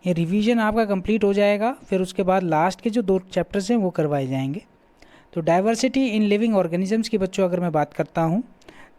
ये रिवीजन आपका कंप्लीट हो जाएगा, फिर उसके बाद लास्ट के जो 2 चैप्टर्स हैं वो करवाए जाएंगे। तो डाइवर्सिटी इन लिविंग ऑर्गेनिजम्स की बच्चों अगर मैं बात करता हूँ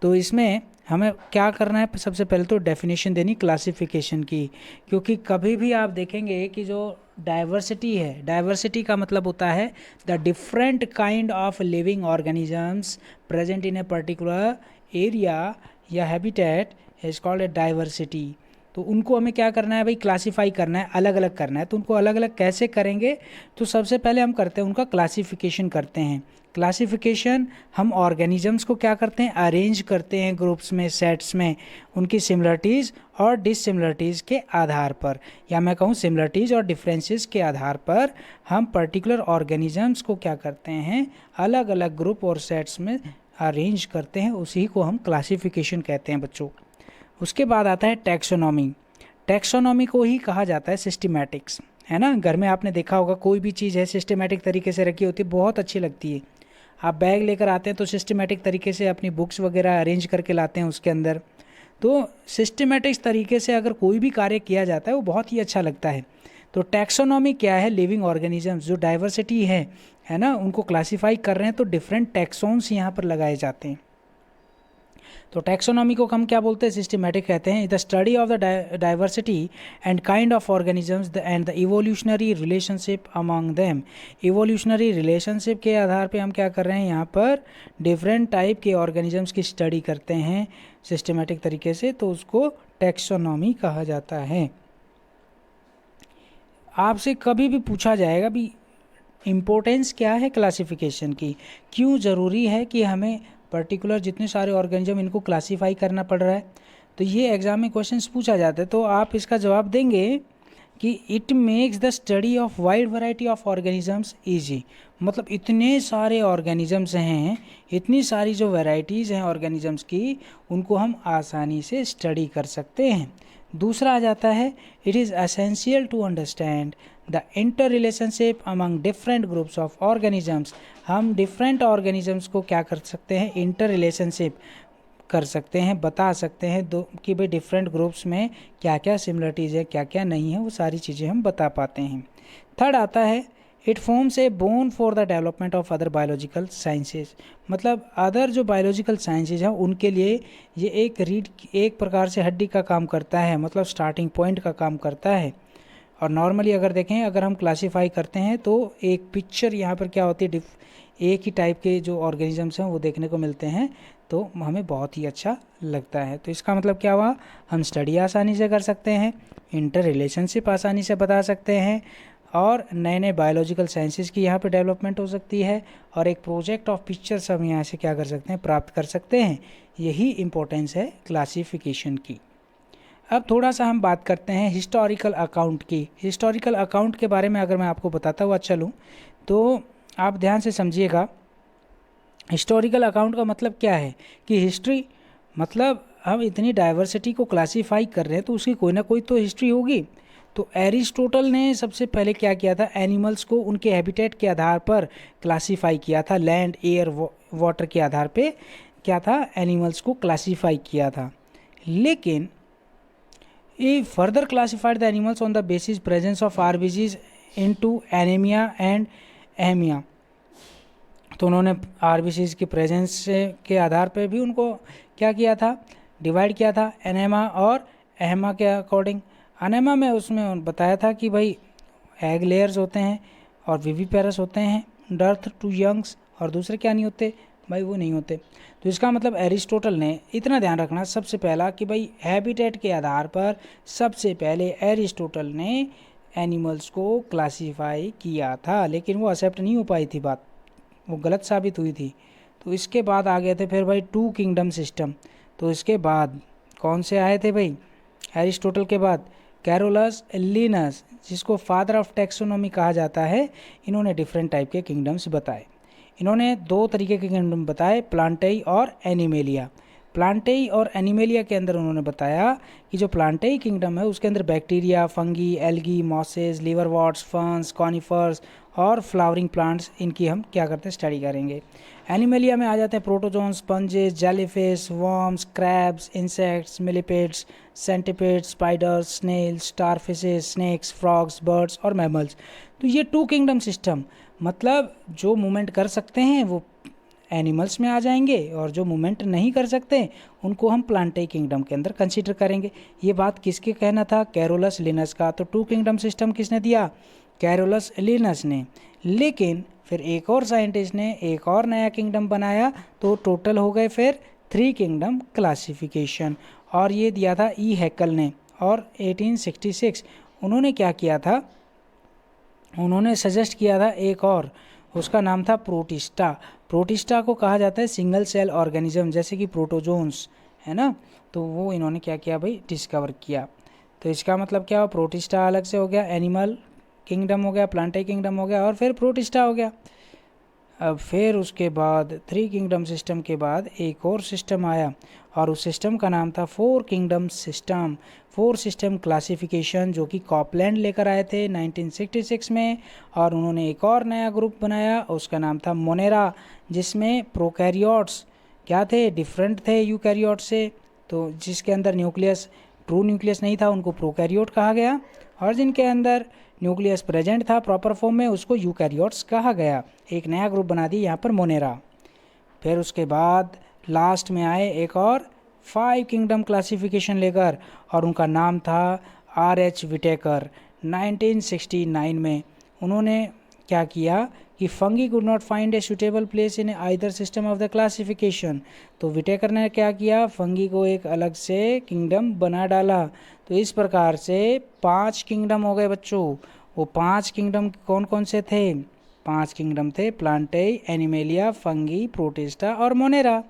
तो इसमें हमें क्या करना है, सबसे पहले तो डेफिनेशन देनी क्लासिफिकेशन की। क्योंकि कभी भी आप देखेंगे कि जो डाइवर्सिटी है, डाइवर्सिटी का मतलब होता है the different kind of living organisms present in a particular area या habitat is called a diversity. तो उनको हमें क्या करना है भाई, क्लासीफाई करना है, अलग अलग करना है। तो उनको अलग अलग कैसे करेंगे, तो सबसे पहले हम करते हैं उनका क्लासिफिकेशन करते हैं। क्लासिफिकेशन हम ऑर्गेनिजम्स को क्या करते हैं, अरेंज करते हैं ग्रुप्स में, सेट्स में, उनकी सिमिलरिटीज़ और डिससिमिलरिटीज़ के आधार पर, या मैं कहूँ सिमिलरिटीज़ और डिफरेंसेस के आधार पर हम पर्टिकुलर ऑर्गेनिजम्स को क्या करते हैं, अलग अलग ग्रुप और सेट्स में अरेंज करते हैं उसी को हम क्लासिफिकेशन कहते हैं बच्चों। उसके बाद आता है टैक्सोनॉमी। टैक्सोनॉमी को ही कहा जाता है सिस्टमैटिक्स, है ना। घर में आपने देखा होगा कोई भी चीज़ है सिस्टमैटिक तरीके से रखी होती है, बहुत अच्छी लगती है। आप बैग लेकर आते हैं तो सिस्टमैटिक तरीके से अपनी बुक्स वगैरह अरेंज करके लाते हैं उसके अंदर। तो सिस्टमैटिक तरीके से अगर कोई भी कार्य किया जाता है वो बहुत ही अच्छा लगता है। तो टैक्सोनॉमी क्या है? लिविंग ऑर्गेनिजम्स जो डाइवर्सिटी है ना, उनको क्लासीफाई कर रहे हैं तो डिफरेंट टैक्सोन्स यहाँ पर लगाए जाते हैं। तो टैक्सोनॉमी को हम क्या बोलते हैं? सिस्टमैटिक कहते हैं। The study of the diversity and kind of organisms and the evolutionary relationship among them. Evolutionary relationship के आधार पे हम क्या कर रहे हैं? यहाँ पर डिफरेंट टाइप के ऑर्गेनिजम्स की स्टडी करते हैं सिस्टमैटिक तरीके से, तो उसको टैक्सोनॉमी कहा जाता है। आपसे कभी भी पूछा जाएगा भी इम्पोर्टेंस क्या है क्लासिफिकेशन की, क्यों ज़रूरी है कि हमें पर्टिकुलर जितने सारे ऑर्गेनिज्म इनको क्लासीफाई करना पड़ रहा है, तो ये एग्ज़ाम में क्वेश्चंस पूछा जाता है। तो आप इसका जवाब देंगे कि it makes the study of wide variety of organisms easy. मतलब इतने सारे ऑर्गेनिजम्स हैं, इतनी सारी जो वैरायटीज़ हैं ऑर्गेनिजम्स की, उनको हम आसानी से स्टडी कर सकते हैं। दूसरा आ जाता है it is essential to understand the interrelationship among different groups of organisms. हम डिफरेंट ऑर्गेनिजम्स को क्या कर सकते हैं? इंटर रिलेशनशिप कर सकते हैं, बता सकते हैं दो कि भाई डिफरेंट ग्रुप्स में क्या क्या सिमिलरिटीज़ है, क्या क्या नहीं है, वो सारी चीज़ें हम बता पाते हैं। थर्ड आता है it forms a bone for the development of other biological sciences. मतलब अदर जो बायोलॉजिकल साइंसेज हैं उनके लिए ये एक प्रकार से हड्डी का काम करता है, मतलब स्टार्टिंग पॉइंट का काम करता है। और नॉर्मली अगर देखें, अगर हम क्लासीफाई करते हैं तो एक पिक्चर यहाँ पर क्या होती है, एक ही टाइप के जो ऑर्गेनिजम्स हैं वो देखने को मिलते हैं, तो हमें बहुत ही अच्छा लगता है। तो इसका मतलब क्या हुआ? हम स्टडी आसानी से कर सकते हैं, इंटर रिलेशनशिप आसानी से बता सकते हैं, और नए नए बायोलॉजिकल साइंसेज की यहाँ पे डेवलपमेंट हो सकती है, और एक प्रोजेक्ट ऑफ पिक्चर्स हम यहाँ से क्या कर सकते हैं? प्राप्त कर सकते हैं। यही इम्पोर्टेंस है क्लासिफिकेशन की। अब थोड़ा सा हम बात करते हैं हिस्टोरिकल अकाउंट की। हिस्टोरिकल अकाउंट के बारे में अगर मैं आपको बताता हुआ चलूँ तो आप ध्यान से समझिएगा। हिस्टोरिकल अकाउंट का मतलब क्या है कि हिस्ट्री, मतलब हम इतनी डाइवर्सिटी को क्लासीफाई कर रहे हैं तो उसकी कोई ना कोई तो हिस्ट्री होगी। तो एरिस्टोटल ने सबसे पहले क्या किया था? एनिमल्स को उनके हैबिटेट के आधार पर क्लासीफाई किया था, लैंड एयर वाटर के आधार पे क्या था? एनिमल्स को क्लासीफाई किया था। लेकिन ये further classified the animals on the basis presence of RBCs into anaemia and ahaemia. तो उन्होंने आरबीसीज की प्रेजेंस के आधार पे भी उनको क्या किया था? डिवाइड किया था एनेमा और एहमा के अकॉर्डिंग। एनेमा में उसमें बताया था कि भाई एग लेयर्स होते हैं और विविपेरस होते हैं, डर्थ टू यंग्स, और दूसरे क्या नहीं होते भाई? वो नहीं होते। तो इसका मतलब एरिस्टोटल ने, इतना ध्यान रखना सबसे पहला कि भाई हैबिटेट के आधार पर सबसे पहले एरिस्टोटल ने एनिमल्स को क्लासीफाई किया था, लेकिन वो एक्सेप्ट नहीं हो पाई थी बात, वो गलत साबित हुई थी। तो इसके बाद आ गए थे फिर भाई टू किंगडम सिस्टम। तो इसके बाद कौन से आए थे भाई? एरिस्टोटल के बाद कैरोलस लिनस, जिसको फादर ऑफ टैक्सोनॉमी कहा जाता है, इन्होंने डिफरेंट टाइप के किंगडम्स बताए। इन्होंने दो तरीके के किंगडम बताए, प्लांटेई और एनिमेलिया। प्लांटेई और एनिमेलिया के अंदर उन्होंने बताया कि जो प्लांटेई किंगडम है उसके अंदर bacteria, fungi, algae, mosses, liverworts, ferns, conifers और फ्लावरिंग प्लांट्स, इनकी हम क्या करते हैं? स्टडी करेंगे। एनिमेलिया में आ जाते हैं protozoans, sponges, jellyfish, worms, crabs, insects, millipedes, centipedes, spiders, snails, starfishes, snakes, frogs, birds और मैमल्स। तो ये टू किंगडम सिस्टम, मतलब जो मूवमेंट कर सकते हैं वो एनिमल्स में आ जाएंगे, और जो मूवमेंट नहीं कर सकते उनको हम प्लांटेई किंगडम के अंदर कंसीडर करेंगे। ये बात किसके कहना था? कैरोलस लिनस का। तो टू किंगडम सिस्टम किसने दिया? कैरोलस लिनस ने। लेकिन फिर एक और साइंटिस्ट ने एक और नया किंगडम बनाया, तो टोटल हो गए फिर 3 किंगडम क्लासिफिकेशन, और ये दिया था ई हैकल ने। और 1866 उन्होंने क्या किया था? उन्होंने सजेस्ट किया था एक और, उसका नाम था प्रोटिस्टा। प्रोटिस्टा को कहा जाता है सिंगल सेल ऑर्गेनिज्म, जैसे कि प्रोटोजोन्स है ना। तो वो इन्होंने क्या किया भाई? डिस्कवर किया। तो इसका मतलब क्या हुआ? प्रोटिस्टा अलग से हो गया, एनिमल किंगडम हो गया, प्लांटेई किंगडम हो गया, और फिर प्रोटिस्टा हो गया, अब फिर उसके बाद 3 किंगडम सिस्टम के बाद एक और सिस्टम आया और उस सिस्टम का नाम था 4 किंगडम सिस्टम, 4 सिस्टम क्लासिफिकेशन, जो कि कॉपलैंड लेकर आए थे 1966 में। और उन्होंने एक और नया ग्रुप बनाया, उसका नाम था मोनेरा, जिसमें प्रोकैरियोट्स क्या थे, डिफरेंट थे यूकैरियोट से, तो जिसके अंदर न्यूक्लियस, ट्रू न्यूक्लियस नहीं था, उनको प्रोकैरियोट कहा गया, और जिनके अंदर न्यूक्लियस प्रेजेंट था प्रॉपर फॉर्म में, उसको यूकैरियोट्स कहा गया। एक नया ग्रुप बना दी यहाँ पर मोनेरा। फिर उसके बाद लास्ट में आए एक और 5 किंगडम क्लासिफिकेशन लेकर, और उनका नाम था RH विटेकर। 1969 में उन्होंने क्या किया कि fungi could not find a suitable place in either system of the classification, तो विटेकर ने क्या किया, फंगी को एक अलग से किंगडम बना डाला। तो इस प्रकार से 5 किंगडम हो गए बच्चों। वो 5 किंगडम कौन कौन से थे? 5 किंगडम थे, प्लांटेई, एनिमेलिया, फंगी, प्रोटिस्टा और मोनेरा।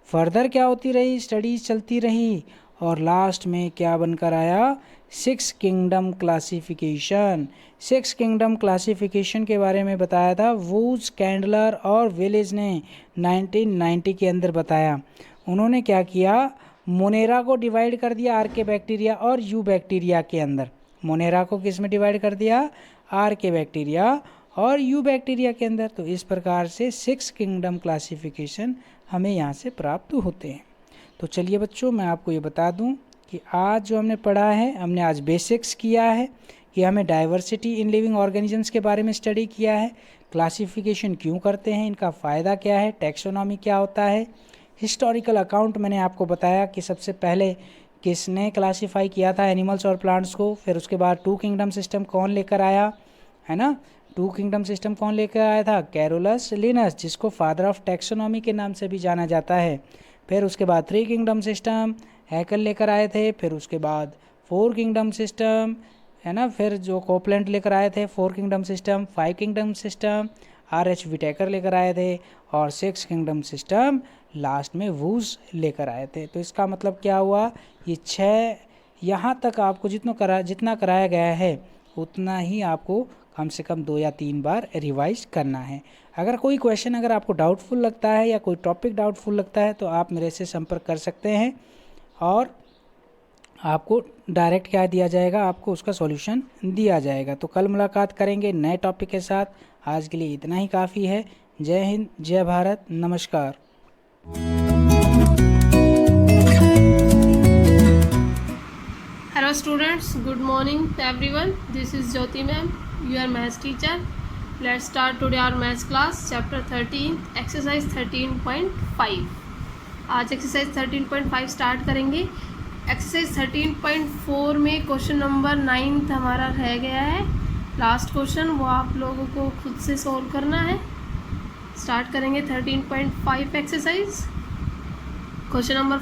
फर्दर क्या होती रही, स्टडीज चलती रही, और लास्ट में क्या बनकर आया, 6 किंगडम क्लासिफिकेशन। 6 किंगडम क्लासिफिकेशन के बारे में बताया था वूज, कैंडलर और विलेज ने 1990 के अंदर बताया। उन्होंने क्या किया, मोनेरा को डिवाइड कर दिया आर्के बैक्टीरिया और यू बैक्टीरिया के अंदर। मोनेरा को किस में डिवाइड कर दिया, आर्के बैक्टीरिया और यू बैक्टीरिया के अंदर। तो इस प्रकार से 6 किंगडम क्लासिफिकेशन हमें यहाँ से प्राप्त होते हैं। तो चलिए बच्चों, मैं आपको ये बता दूं कि आज जो हमने पढ़ा है, हमने आज बेसिक्स किया है कि हमें डाइवर्सिटी इन लिविंग ऑर्गेनिजम्स के बारे में स्टडी किया है, क्लासिफिकेशन क्यों करते हैं, इनका फ़ायदा क्या है, टैक्सोनॉमी क्या होता है, हिस्टोरिकल अकाउंट मैंने आपको बताया कि सबसे पहले किसने क्लासीफाई किया था एनिमल्स और प्लांट्स को, फिर उसके बाद 2 किंगडम सिस्टम कौन लेकर आया, है ना। 2 किंगडम सिस्टम कौन लेकर आया था, कैरोलस लिनस, जिसको फादर ऑफ टैक्सोनॉमी के नाम से भी जाना जाता है। फिर उसके बाद 3 किंगडम सिस्टम हैकल लेकर आए थे। फिर उसके बाद 4 किंगडम सिस्टम, है ना, फिर जो कोपलैंड लेकर आए थे 4 kingdom system, 5 kingdom system RH Whittaker लेकर आए थे, और 6 किंगडम सिस्टम लास्ट में वूज लेकर आए थे। तो इसका मतलब क्या हुआ, ये 6 यहाँ तक आपको जितना कराया गया है उतना ही आपको कम से कम 2 या 3 बार रिवाइज करना है। अगर कोई क्वेश्चन अगर आपको डाउटफुल लगता है या कोई टॉपिक डाउटफुल लगता है तो आप मेरे से संपर्क कर सकते हैं, और आपको डायरेक्ट क्या दिया जाएगा, आपको उसका सॉल्यूशन दिया जाएगा। तो कल मुलाकात करेंगे नए टॉपिक के साथ। आज के लिए इतना ही काफ़ी है। जय हिंद, जय भारत, नमस्कार। Hello students, good morning everyone. This is Jyoti ma'am, your maths teacher. Let's start today our maths class, chapter 13, exercise 13.5. आज exercise 13.5 स्टार्ट करेंगे। exercise 13.4 में क्वेश्चन नंबर 9 हमारा रह गया है, लास्ट क्वेश्चन, वो आप लोगों को खुद से सोल्व करना है। स्टार्ट करेंगे 13.5 एक्सरसाइज। क्वेश्चन नंबर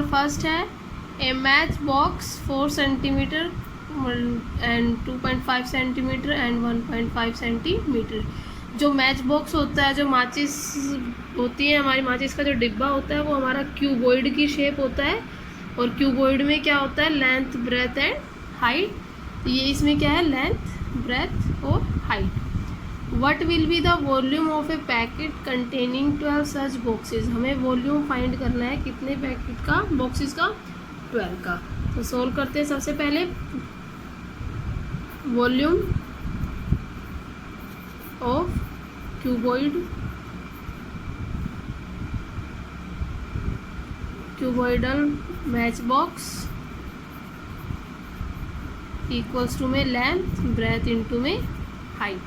फर्स्ट है a match box 4 centimetre and 2.5 centimetre and 1.5 centimetre. जो मैच बॉक्स होता है, जो माचिस होती है, हमारी माचिस का जो डिब्बा होता है, वो हमारा क्यूबॉइड की शेप होता है, और क्यूबॉइड में क्या होता है, लेंथ, ब्रेथ एंड हाइट। तो ये इसमें क्या है, लेंथ, ब्रेथ और height. What will be the volume of A packet containing 12 such boxes. हमें वॉल्यूम फाइंड करना है कितने पैकेट का, बॉक्सेस का, 12 का। तो सोल्व करते हैं। सबसे पहले volume of cuboidal match box equals to में लेंथ, ब्रेथ इनटू में height.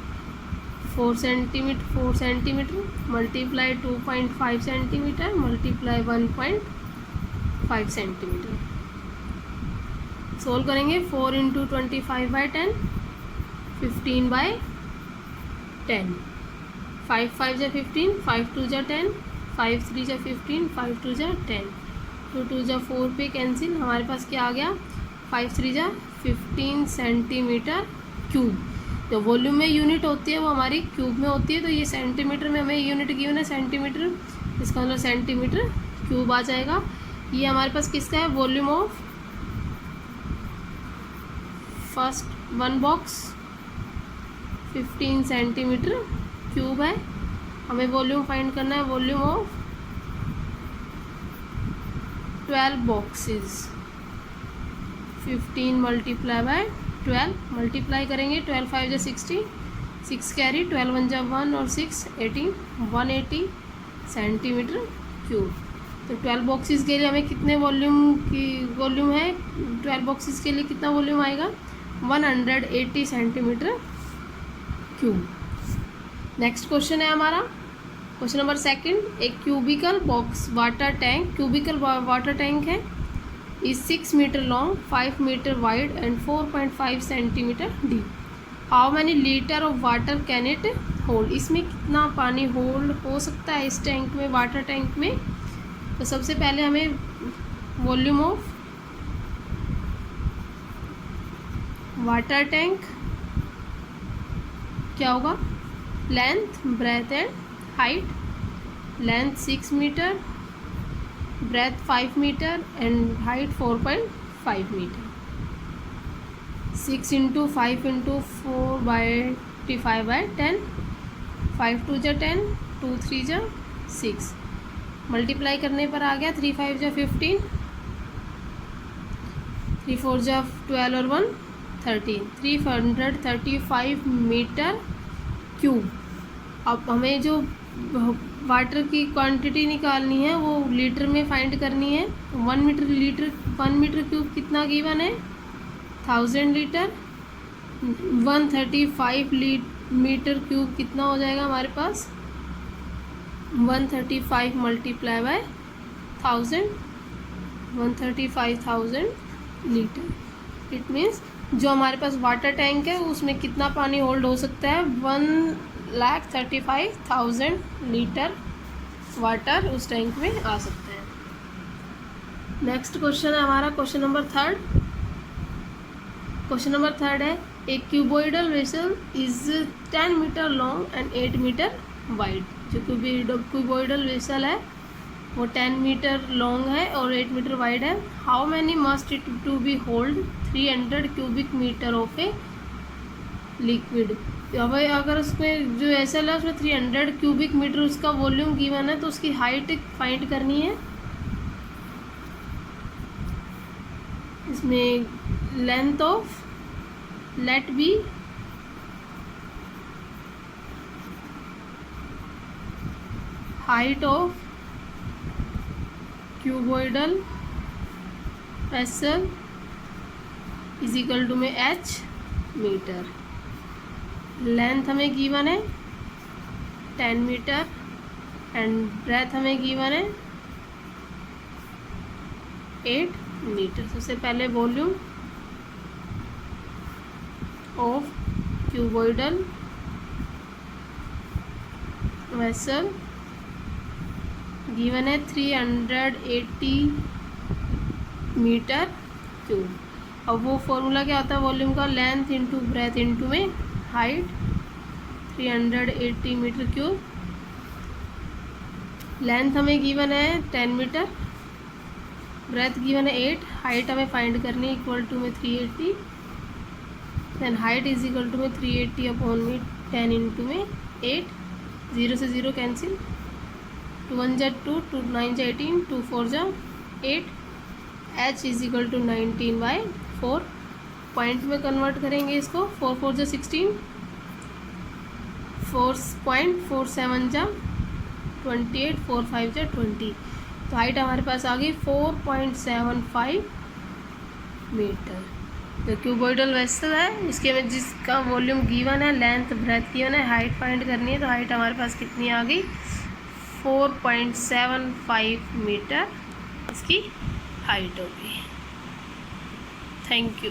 4 centimetre multiply 2.5 centimetre multiply 1.5 centimetre. Solve करेंगे। 4 इंटू 25/10, 15/10। 5 5 जा 15, 5 2 जा 10, 5 3 जा 15, 5 2 जा 10, 2 2 जा 4 पे कैंसिल। हमारे पास क्या आ गया, 5 3 जा 15 सेंटीमीटर क्यूब। जो वॉल्यूम में यूनिट होती है वो हमारी क्यूब में होती है, तो ये सेंटीमीटर में हमें यूनिट गिवन है सेंटीमीटर, इसका मतलब सेंटीमीटर क्यूब आ जाएगा। ये हमारे पास किसका है, volume of first one box 15 centimetre cube है, हमें वॉल्यूम फाइंड करना है, volume of 12 boxes. 15 multiply by 12, multiply करेंगे 12 5 जा 60, 6 कैरी, 12 1 जा 1 और 6 18, 180 सेंटीमीटर क्यूब। तो 12 बॉक्सेस के लिए हमें कितने वॉल्यूम है, 12 बॉक्सेस के लिए कितना वॉल्यूम आएगा, 180 सेंटीमीटर क्यूब। नेक्स्ट क्वेश्चन है हमारा क्वेश्चन नंबर 2। एक cubical box water tank, cubical water tank है, is 6 metre long, 5 metre wide and 4.5 centimetre deep. How many litre of water can it hold, इसमें कितना पानी होल्ड हो सकता है इस टैंक में, वाटर टैंक में। तो सबसे पहले हमें वॉल्यूम ऑफ वाटर टैंक क्या होगा, length, breadth and height. Length 6 metre, breadth 5 metre and height 4.5 metre. 6 × 5 × 4 by 10, 5 2 जा 10, 2 3 जा 6, मल्टीप्लाई करने पर आ गया 3 5 जा 15, 3 4 जा 12 और 1 13, 335 मीटर क्यूब। अब हमें जो वाटर की क्वांटिटी निकालनी है वो लीटर में फाइंड करनी है। 1 मीटर क्यूब कितना गिवन है, 1000 लीटर। 135 मीटर क्यूब कितना हो जाएगा हमारे पास, 135 multiply by 1000, 135,000 litre. It means जो हमारे पास वाटर टैंक है उसमें कितना पानी होल्ड हो सकता है, 1,35,000 लीटर वाटर उस टैंक में आ सकता है। नेक्स्ट क्वेश्चन है हमारा क्वेश्चन नंबर 3। क्वेश्चन नंबर 3 है एक cuboidal vessel is 10 metre long and 8 metre wide. जो क्यूबॉइडल वेसल है वो 10 मीटर लॉन्ग है और 8 मीटर वाइड है। How many must it to be hold 300 cubic metre of a liquid. अब अगर उसमें जो वेसल है उसमें 300 क्यूबिक मीटर उसका वॉल्यूम गिवन है तो उसकी हाइट फाइंड करनी है। इसमें length of let be height of cuboidal vessel is equal to में h मीटर। लेंथ हमें गिवन है 10 मीटर एंड ब्रेथ हमें गिवन है 8 मीटर। सबसे पहले volume of cuboidal vessel given है 380 मीटर क्यूब। अब वो फॉर्मूला क्या होता है वॉल्यूम का, लेंथ इंटू ब्रेथ इंटू में हाइट 380 मीटर क्यूब। लेंथ हमें गिवन है 10 मीटर, ब्रेथ गिवन है 8, हाइट हमें फाइंड करनी है इक्वल टू में 380, then height is equal to में 380 अपॉन में 10 इंटू में 8, 0 से 0 कैंसिल, 2 1 जा 2, 2 9 जा 18, 2 4 जा 8, h is equal to 19/4। Point में कन्वर्ट करेंगे इसको, 4 4 जा 16, 4.47 जा 28, 4 5 जा 20। तो हाइट हमारे पास आ गई 4.75 मीटर। तो क्यूबॉइडल वेसल है इसके में जिसका वॉल्यूम गिवन है, लेंथ ब्रेथ गिवन है, हाइट फाइंड करनी है। तो हाइट हमारे पास कितनी आ गई 4.75 मीटर इसकी हाइट होगी। Thank you.